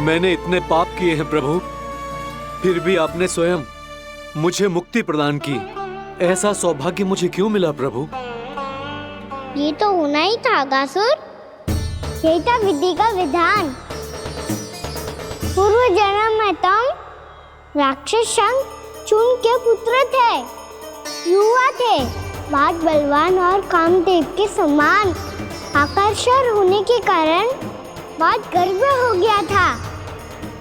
मैंने इतने पाप किए हैं प्रभु, फिर भी आपने स्वयं मुझे मुक्ति प्रदान की। ऐसा सौभाग्य मुझे क्यों मिला प्रभु? ये तो होना ही था अगासुर। यही था विधि का विधान। पूर्व जन्म में तुम राक्षस शंखचूड़ के पुत्र थे, युवा थे, बहुत बलवान और कामदेव के समान। आकर्षण होने के कारण बहुत गर्व हो गया था।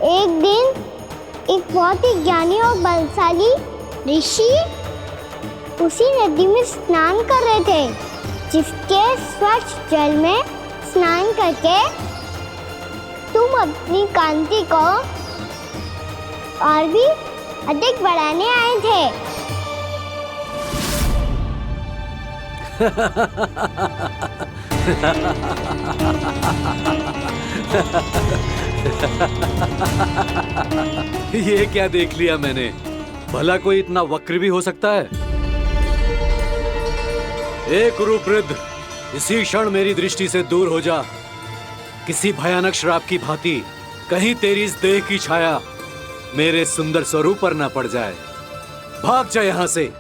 एक दिन एक बहुत ही ज्ञानी और बलशाली ऋषि उसी नदी में स्नान कर रहे थे, जिसके स्वच्छ जल में स्नान करके तुम अपनी कांति को और भी अधिक बढ़ाने आए थे। ये क्या देख लिया मैंने? भला कोई इतना वक्र भी हो सकता है? ए कुरुवृद्ध, इसी क्षण मेरी दृष्टि से दूर हो जा। किसी भयानक श्राप की भांति कहीं तेरी इस देह की छाया मेरे सुंदर स्वरूप पर न पड़ जाए। भाग जा यहाँ से।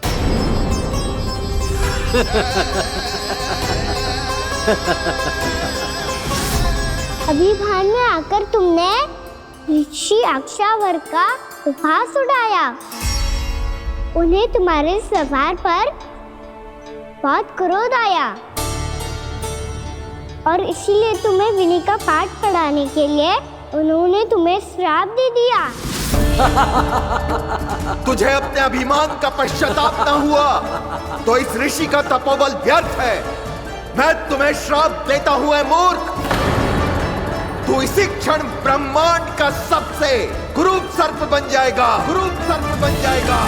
अभी भान में आकर तुमने ऋषि अक्षावर का उपहास उड़ाया। उन्हें तुम्हारे स्वभाव पर बहुत क्रोध आया और इसीलिए तुम्हें विधि का पाठ पढ़ाने के लिए उन्होंने तुम्हें श्राप दे दिया। तुझे अपने अभिमान का पश्चाताप न हुआ तो इस ऋषि का तपोबल व्यर्थ है। मैं तुम्हें श्राप देता हूं ऐ मूर्ख। तू इसी क्षण ब्रह्मांड का सबसे क्रूर सर्प बन जाएगा, क्रूर सर्प बन जाएगा।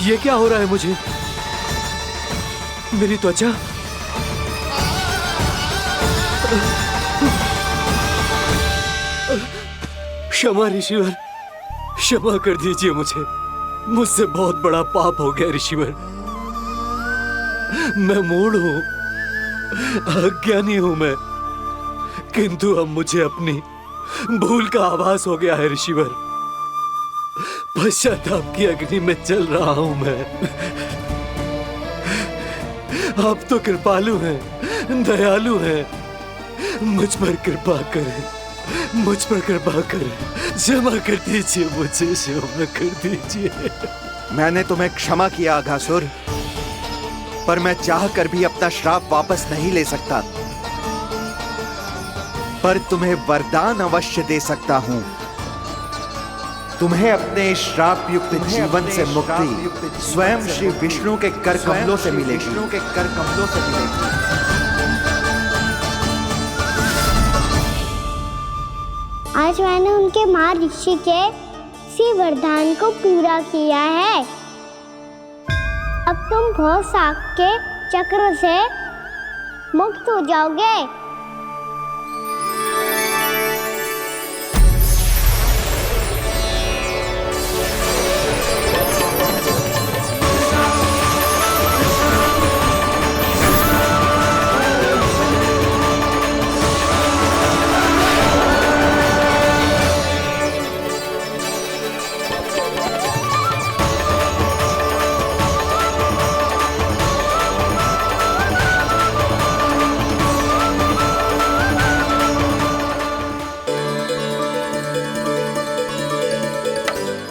ये क्या हो रहा है मुझे? मेरी त्वचा क्षमा ऋषिवर, क्षमा कर दीजिए मुझे। मुझसे बहुत बड़ा पाप हो गया ऋषिवर। मैं मूढ़ हूं, अज्ञानी हूं मैं, किंतु अब मुझे अपनी भूल का आभास हो गया है ऋषिवर। पश्चाताप की अग्नि में जल रहा हूं मैं। आप तो कृपालु हैं, दयालु हैं, मुझ पर कृपा करें, मुझ पर कृपा करें। क्षमा कर दीजिए मुझे, क्षमा कर दीजिए। मैंने तुम्हें क्षमा किया अघासुर, पर मैं चाहकर भी अपना श्राप वापस नहीं ले सकता। पर तुम्हें वरदान अवश्य दे सकता हूं। तुम्हें अपने श्राप युक्त जीवन से मुक्ति स्वयं श्री विष्णु के कर कमलों से मिलेगी। विष्णु के कर कमलों से मिलेगी। आज मैंने उनके माँ ऋषि के इसी वरदान को पूरा किया है। अब तुम भव साग के चक्र से मुक्त हो जाओगे।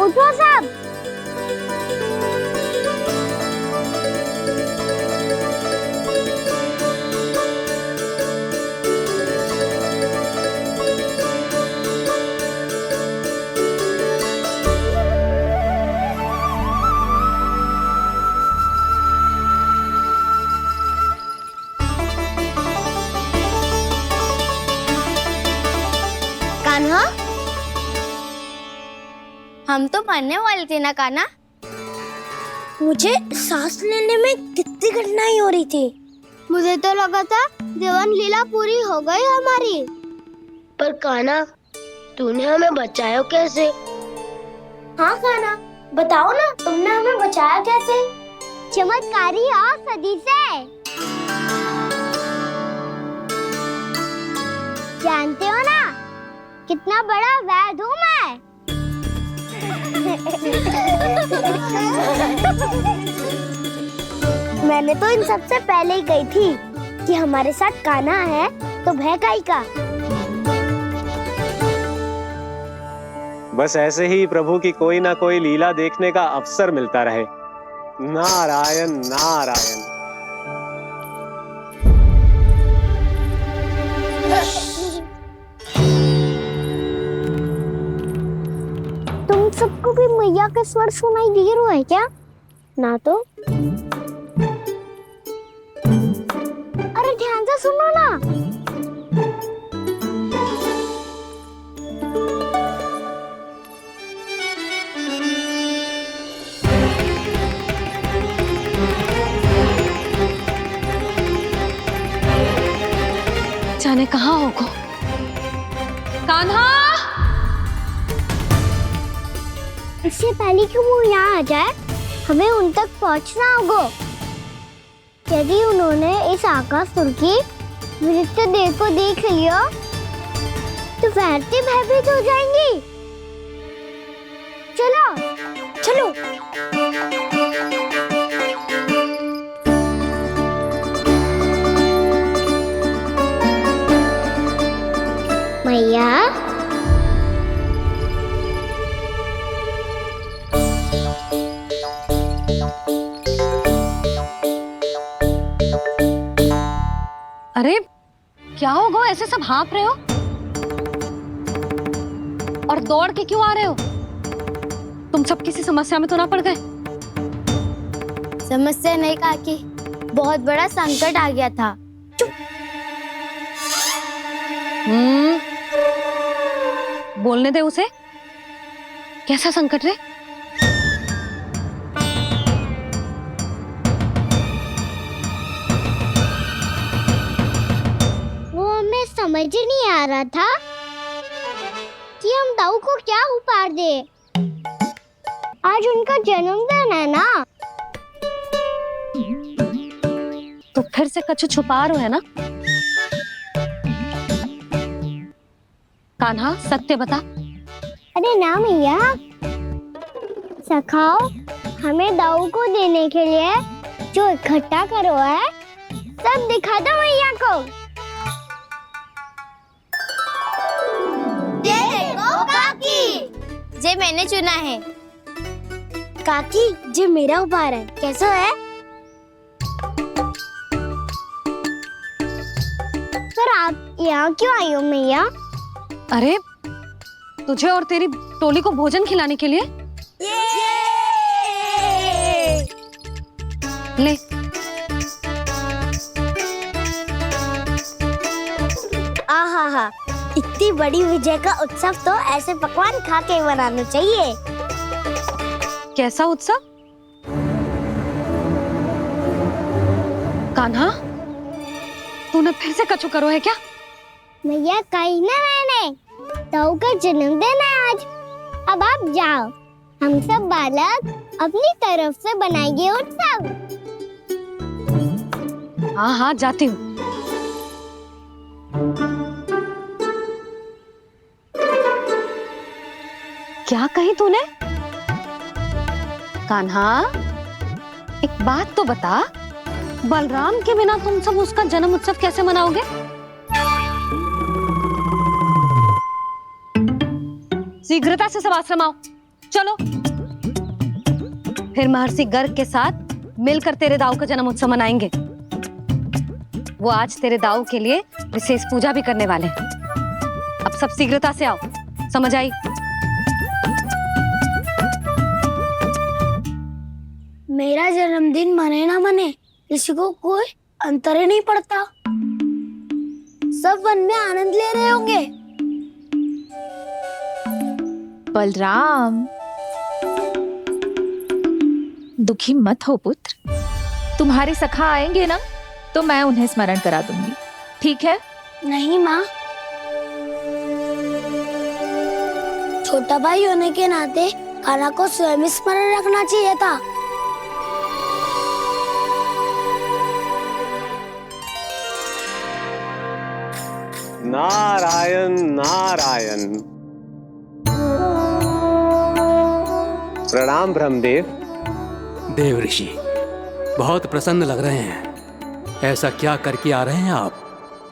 उठो सब। कान्हा, हम तो मरने वाले थे ना कान्हा। मुझे सांस लेने में कितनी कठिनाई हो रही थी। मुझे तो लगा था जीवन लीला पूरी हो गई हमारी। पर कान्हा, तूने हमें बचाया कैसे? हाँ कान्हा, बताओ ना, तुमने हमें बचाया कैसे? चमत्कारी औषधि से। जानते हो ना कितना बड़ा वैद्य हूँ मैं। मैंने तो इन सबसे पहले ही कही थी कि हमारे साथ कान्हा है तो भय काई का। बस ऐसे ही प्रभु की कोई ना कोई लीला देखने का अवसर मिलता रहे। नारायण नारायण। तुम सबको भी मैया के स्वर सुनाई दे रहा है क्या? ना तो। अरे ध्यान से सुनो ना। जाने कहाँ होगा। कान्हा, इससे पहले कि वो यहाँ आ जाए, हमें उन तक पहुँचना होगा। यदि उन्होंने इस आकासुर की नृत्य देह को देख लिया तो वैरती भयभीत हो जाएंगी। चलो चलो। मैया, अरे क्या हो गो, ऐसे सब हाँफ रहे हो और दौड़ के क्यों आ रहे हो? तुम सब किसी समस्या में तो ना पड़ गए? समस्या नहीं काकी, बहुत बड़ा संकट आ गया था। बोलने दे उसे। कैसा संकट रे? समझ ही नहीं आ रहा था कि हम दाऊ को क्या उपहार दे। आज उनका जन्मदिन है ना, तो फिर से कुछ छुपा रहे हो है ना? कान्हा, सत्य बता। अरे ना मैया, सखाओ हमें दाऊ को देने के लिए जो इकट्ठा करो है सब दिखा दो मैया को। जे मैंने चुना है। काकी, जे मेरा उपहार है, कैसा है? पर आप यहाँ क्यों आई हो मैया? अरे तुझे और तेरी टोली को भोजन खिलाने के लिए। ले। आहा, इतनी इतनी बड़ी विजय का उत्सव तो ऐसे पकवान खा के मनाना चाहिए। कैसा उत्सव? कान्हा, तूने फिर से कछु करो है क्या? मैया कहीं ना मैंने, ताऊ का जन्मदिन है आज। अब आप जाओ, हम सब बालक अपनी तरफ से बनाएंगे उत्सव। हाँ हाँ जाती हूँ। क्या कही तूने? कान्हा, एक बात तो बता, बलराम के बिना तुम सब उसका जन्म उत्सव कैसे मनाओगे? शीघ्रता से सब आश्रम आओ, चलो। फिर महर्षि गर्ग के साथ मिलकर तेरे दाऊ का जन्म उत्सव मनाएंगे। वो आज तेरे दाऊ के लिए विशेष पूजा भी करने वाले हैं। अब सब शीघ्रता से आओ, समझ आई? मेरा जन्मदिन मने ना मने, किसी को कोई अंतर ही नहीं पड़ता। सब वन में आनंद ले रहे होंगे। बलराम, दुखी मत हो पुत्र। तुम्हारे सखा आएंगे ना तो मैं उन्हें स्मरण करा दूंगी, ठीक है? नहीं माँ, छोटा भाई होने के नाते कान्हा को स्वयं स्मरण रखना चाहिए था। नारायण नारायण। प्रणाम ब्रह्मदेव। देव ऋषि, बहुत प्रसन्न लग रहे हैं। ऐसा क्या करके आ रहे हैं आप?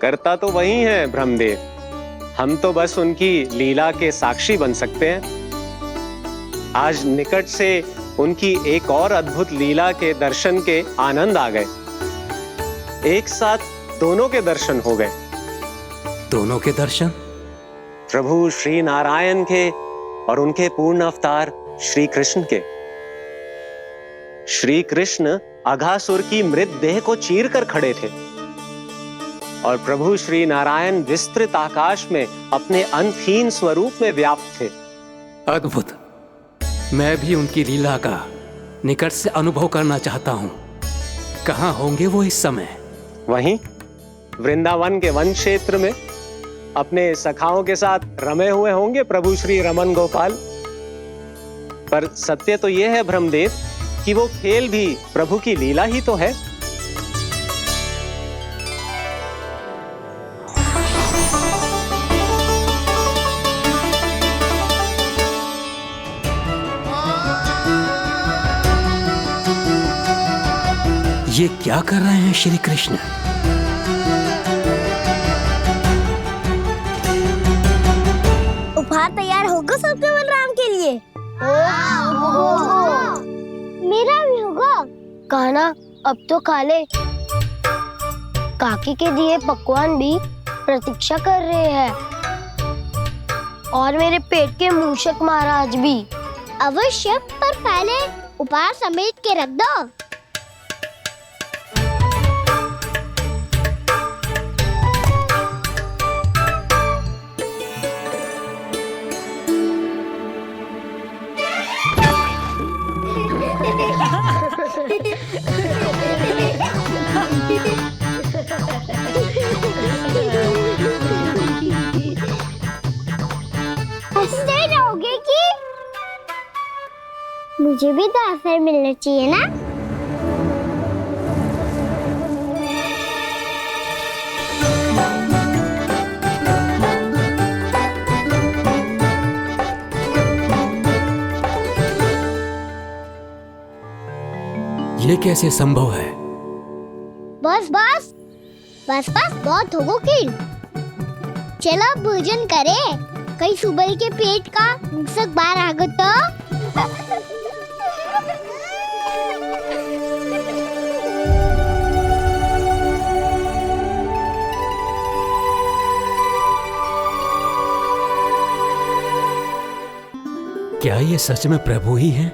करता तो वही है ब्रह्मदेव, हम तो बस उनकी लीला के साक्षी बन सकते हैं। आज निकट से उनकी एक और अद्भुत लीला के दर्शन के आनंद आ गए। एक साथ दोनों के दर्शन हो गए। दोनों के दर्शन? प्रभु श्री नारायण के और उनके पूर्ण अवतार श्री कृष्ण के। श्री कृष्ण अघासुर की मृत देह को चीर कर खड़े थे और प्रभु श्री नारायण विस्तृत आकाश में अपने अंतहीन स्वरूप में व्याप्त थे। अद्भुत। मैं भी उनकी लीला का निकट से अनुभव करना चाहता हूँ। कहाँ होंगे वो इस समय? वहीं वृंदावन के वन क्षेत्र में अपने सखाओं के साथ रमे हुए होंगे प्रभु श्री रमन गोपाल। पर सत्य तो यह है ब्रह्मदेव कि वो खेल भी प्रभु की लीला ही तो है। ये क्या कर रहे हैं श्री कृष्ण? उपहार तैयार होगा सबके बलराम के लिए? मेरा भी होगा। कान्हा, अब तो खा ले। काकी के दिए पकवान भी प्रतीक्षा कर रहे हैं और मेरे पेट के मूषक महाराज भी। अवश्य, पर पहले उपहार समेट के रख दो। हंसते रहोगे कि? मुझे भी तो अवसर मिलना चाहिए ना। ये कैसे संभव है? बस बस बस बस बहुत हो गई। चलो भोजन करें, कहीं सुबह के पेट का मूषक बाहर आ गया तो। क्या ये सच में प्रभु ही हैं?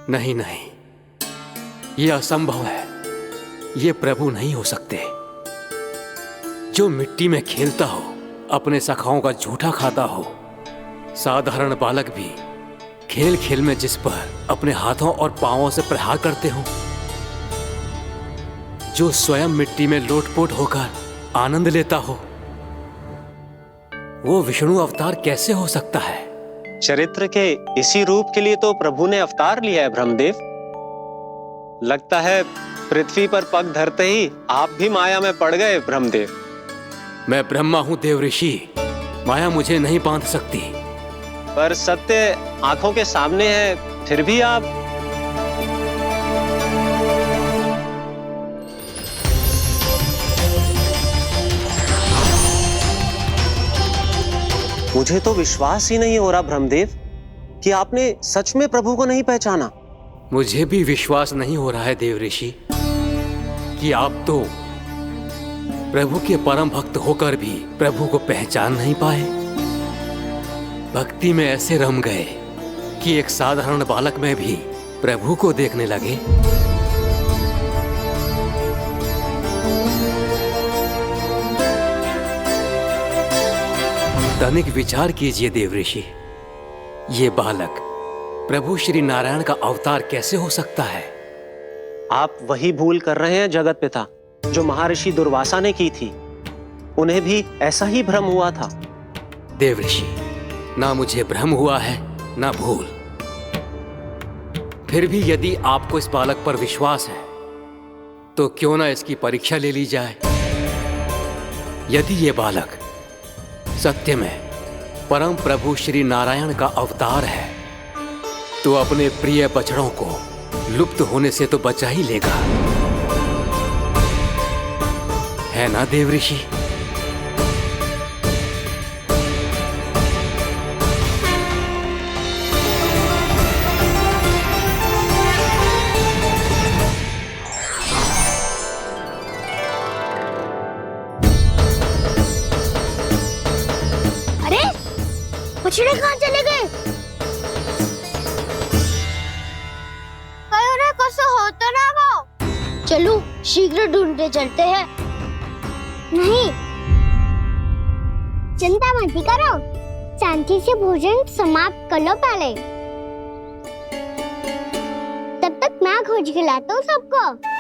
नहीं नहीं, ये असंभव है। ये प्रभु नहीं हो सकते। जो मिट्टी में खेलता हो, अपने सखाओं का झूठा खाता हो, साधारण बालक भी खेल खेल में जिस पर अपने हाथों और पांवों से प्रहार करते हो, जो स्वयं मिट्टी में लोटपोट होकर आनंद लेता हो, वो विष्णु अवतार कैसे हो सकता है? चरित्र के इसी रूप के लिए तो प्रभु ने अवतार लिया है ब्रह्मदेव। लगता है पृथ्वी पर पग धरते ही आप भी माया में पड़ गए ब्रह्मदेव। मैं ब्रह्मा हूं देव ऋषि, माया मुझे नहीं बांध सकती। पर सत्य आंखों के सामने है, फिर भी आप। मुझे तो विश्वास ही नहीं हो रहा ब्रह्मदेव कि आपने सच में प्रभु को नहीं पहचाना। मुझे भी विश्वास नहीं हो रहा है देव ऋषि कि आप तो प्रभु के परम भक्त होकर भी प्रभु को पहचान नहीं पाए। भक्ति में ऐसे रम गए कि एक साधारण बालक में भी प्रभु को देखने लगे। तनिक विचार कीजिए देव ऋषि, ये बालक प्रभु श्री नारायण का अवतार कैसे हो सकता है? आप वही भूल कर रहे हैं जगत पिता, जो महर्षि दुर्वासा ने की थी। उन्हें भी ऐसा ही भ्रम हुआ था। देव ऋषि, ना मुझे भ्रम हुआ है ना भूल। फिर भी यदि आपको इस बालक पर विश्वास है तो क्यों ना इसकी परीक्षा ले ली जाए। यदि ये बालक सत्य में परम प्रभु श्री नारायण का अवतार है तो अपने प्रिय बछड़ों को लुप्त होने से तो बचा ही लेगा, है ना देव ऋषि? अरे बछड़े कहाँ चले गए? हो तो ना वो। चलो शीघ्र ढूंढते चलते हैं। नहीं, चिंता मत करो, शांति से भोजन समाप्त कर लो पहले। तब तक मैं खोज के लाता हूँ सबको।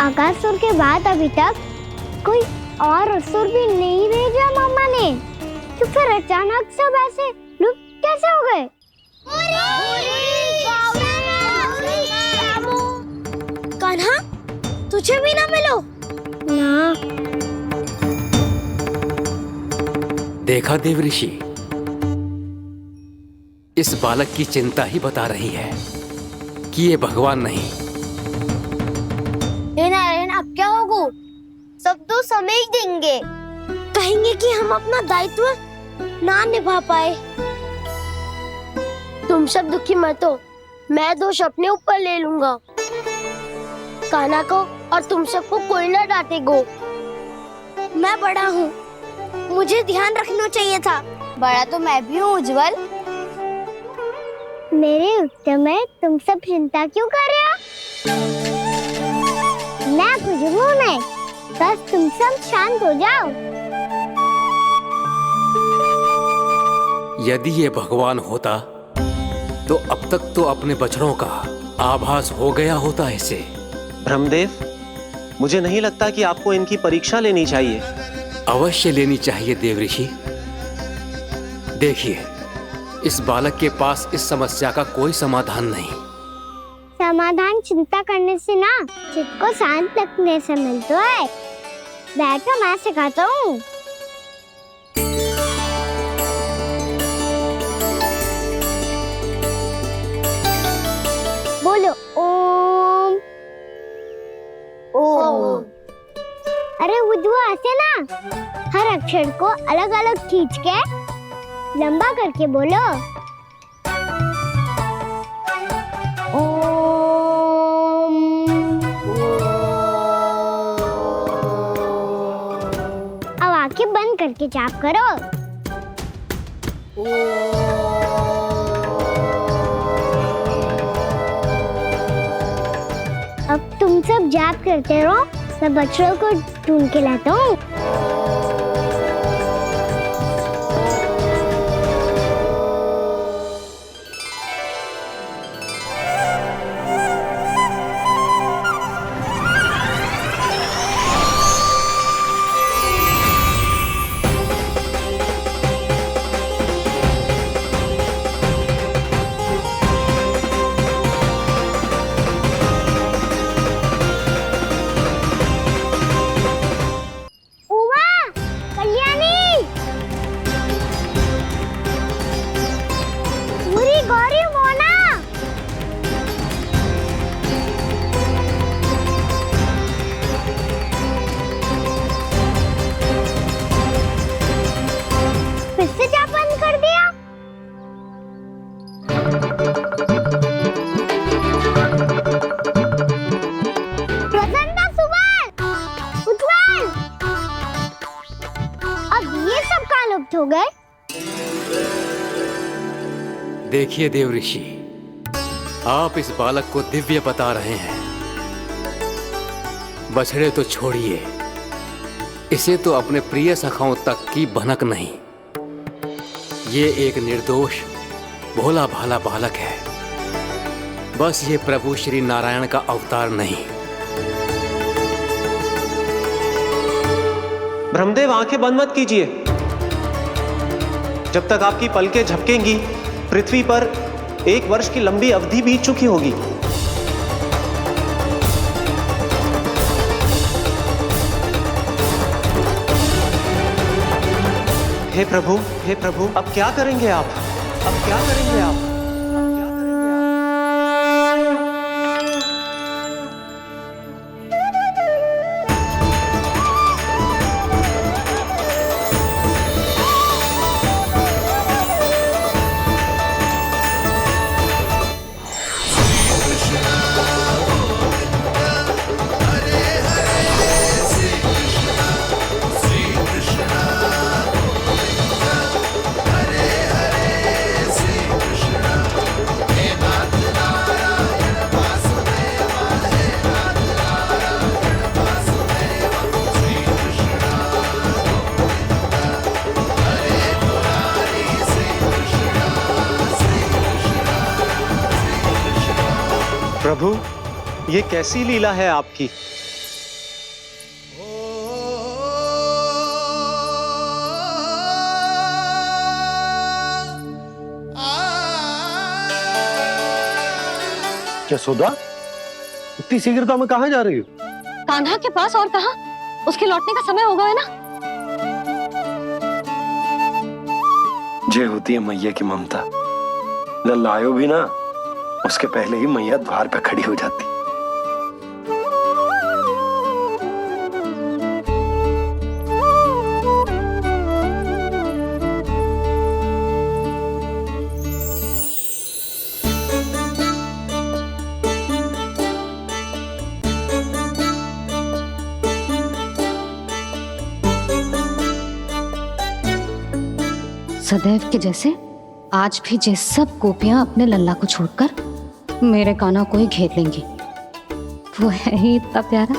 आकासुर के बाद अभी तक कोई और असुर भी नहीं भेजा मामा ने, तो फिर अचानक सब ऐसे लुप्त कैसे हो गए? कान्हा, तुझे भी ना मिलो ना। देखा देव ऋषि, इस बालक की चिंता ही बता रही है कि ये भगवान नहीं। नारायण, अब क्या होगा? सब तो समझ देंगे, कहेंगे कि हम अपना दायित्व ना निभा पाए। तुम सब दुखी मत हो, मैं दोष अपने ऊपर ले लूंगा। कान्हा को और तुम सबको कोई ना डांटेगा। मैं बड़ा हूँ, मुझे ध्यान रखना चाहिए था। बड़ा तो मैं भी हूँ उज्जवल। मेरे उत्तर में तुम सब चिंता क्यों कर रहे हो? मैं कुछ हूँ नहीं, बस तुम सब शांत हो जाओ। यदि ये भगवान होता तो अब तक तो अपने बछड़ों का आभास हो गया होता इसे। ब्रह्मदेव, मुझे नहीं लगता कि आपको इनकी परीक्षा लेनी चाहिए। अवश्य लेनी चाहिए देव ऋषि। देखिए, इस बालक के पास इस समस्या का कोई समाधान नहीं। समाधान चिंता करने से ना, चित्त को शांत रखने से मिलता है। बैठो, मैं सिखाता हूँ। बोलो ओम। ओम उद्वा से ना हर अक्षर को अलग अलग खींच के लंबा करके बोलो। ओम। अब आंखें बंद करके जाप करो। अब तुम सब जाप करते रहो, मैं बच्चों को ढूंढ के लाता हूँ। हो गए। देखिए देव ऋषि, आप इस बालक को दिव्य बता रहे हैं। बछड़े तो छोड़िए, इसे तो अपने प्रिय सखाओं तक की भनक नहीं। ये एक निर्दोष भोला भाला बालक है, बस ये प्रभु श्री नारायण का अवतार नहीं। ब्रह्मदेव, आंखें बंद मत कीजिए। जब तक आपकी पलकें झपकेंगी, पृथ्वी पर 1 वर्ष की लंबी अवधि बीत चुकी होगी। हे प्रभु, अब क्या करेंगे आप? अब क्या करेंगे आप? प्रभु, ये कैसी लीला है आपकी? यशोदा, इतनी शीघ्रता में कहाँ जा रही हो? कान्हा के पास, और कहाँ? उसके लौटने का समय हो गया है ना। जे होती है मैया की ममता, लल्लायो भी ना, उसके पहले ही मैया द्वार पे खड़ी हो जाती। सदैव के जैसे आज भी जे सब गोपियां अपने लल्ला को छोड़कर मेरे कान्हा को ही घेर लेंगी। वो है ही इतना प्यारा।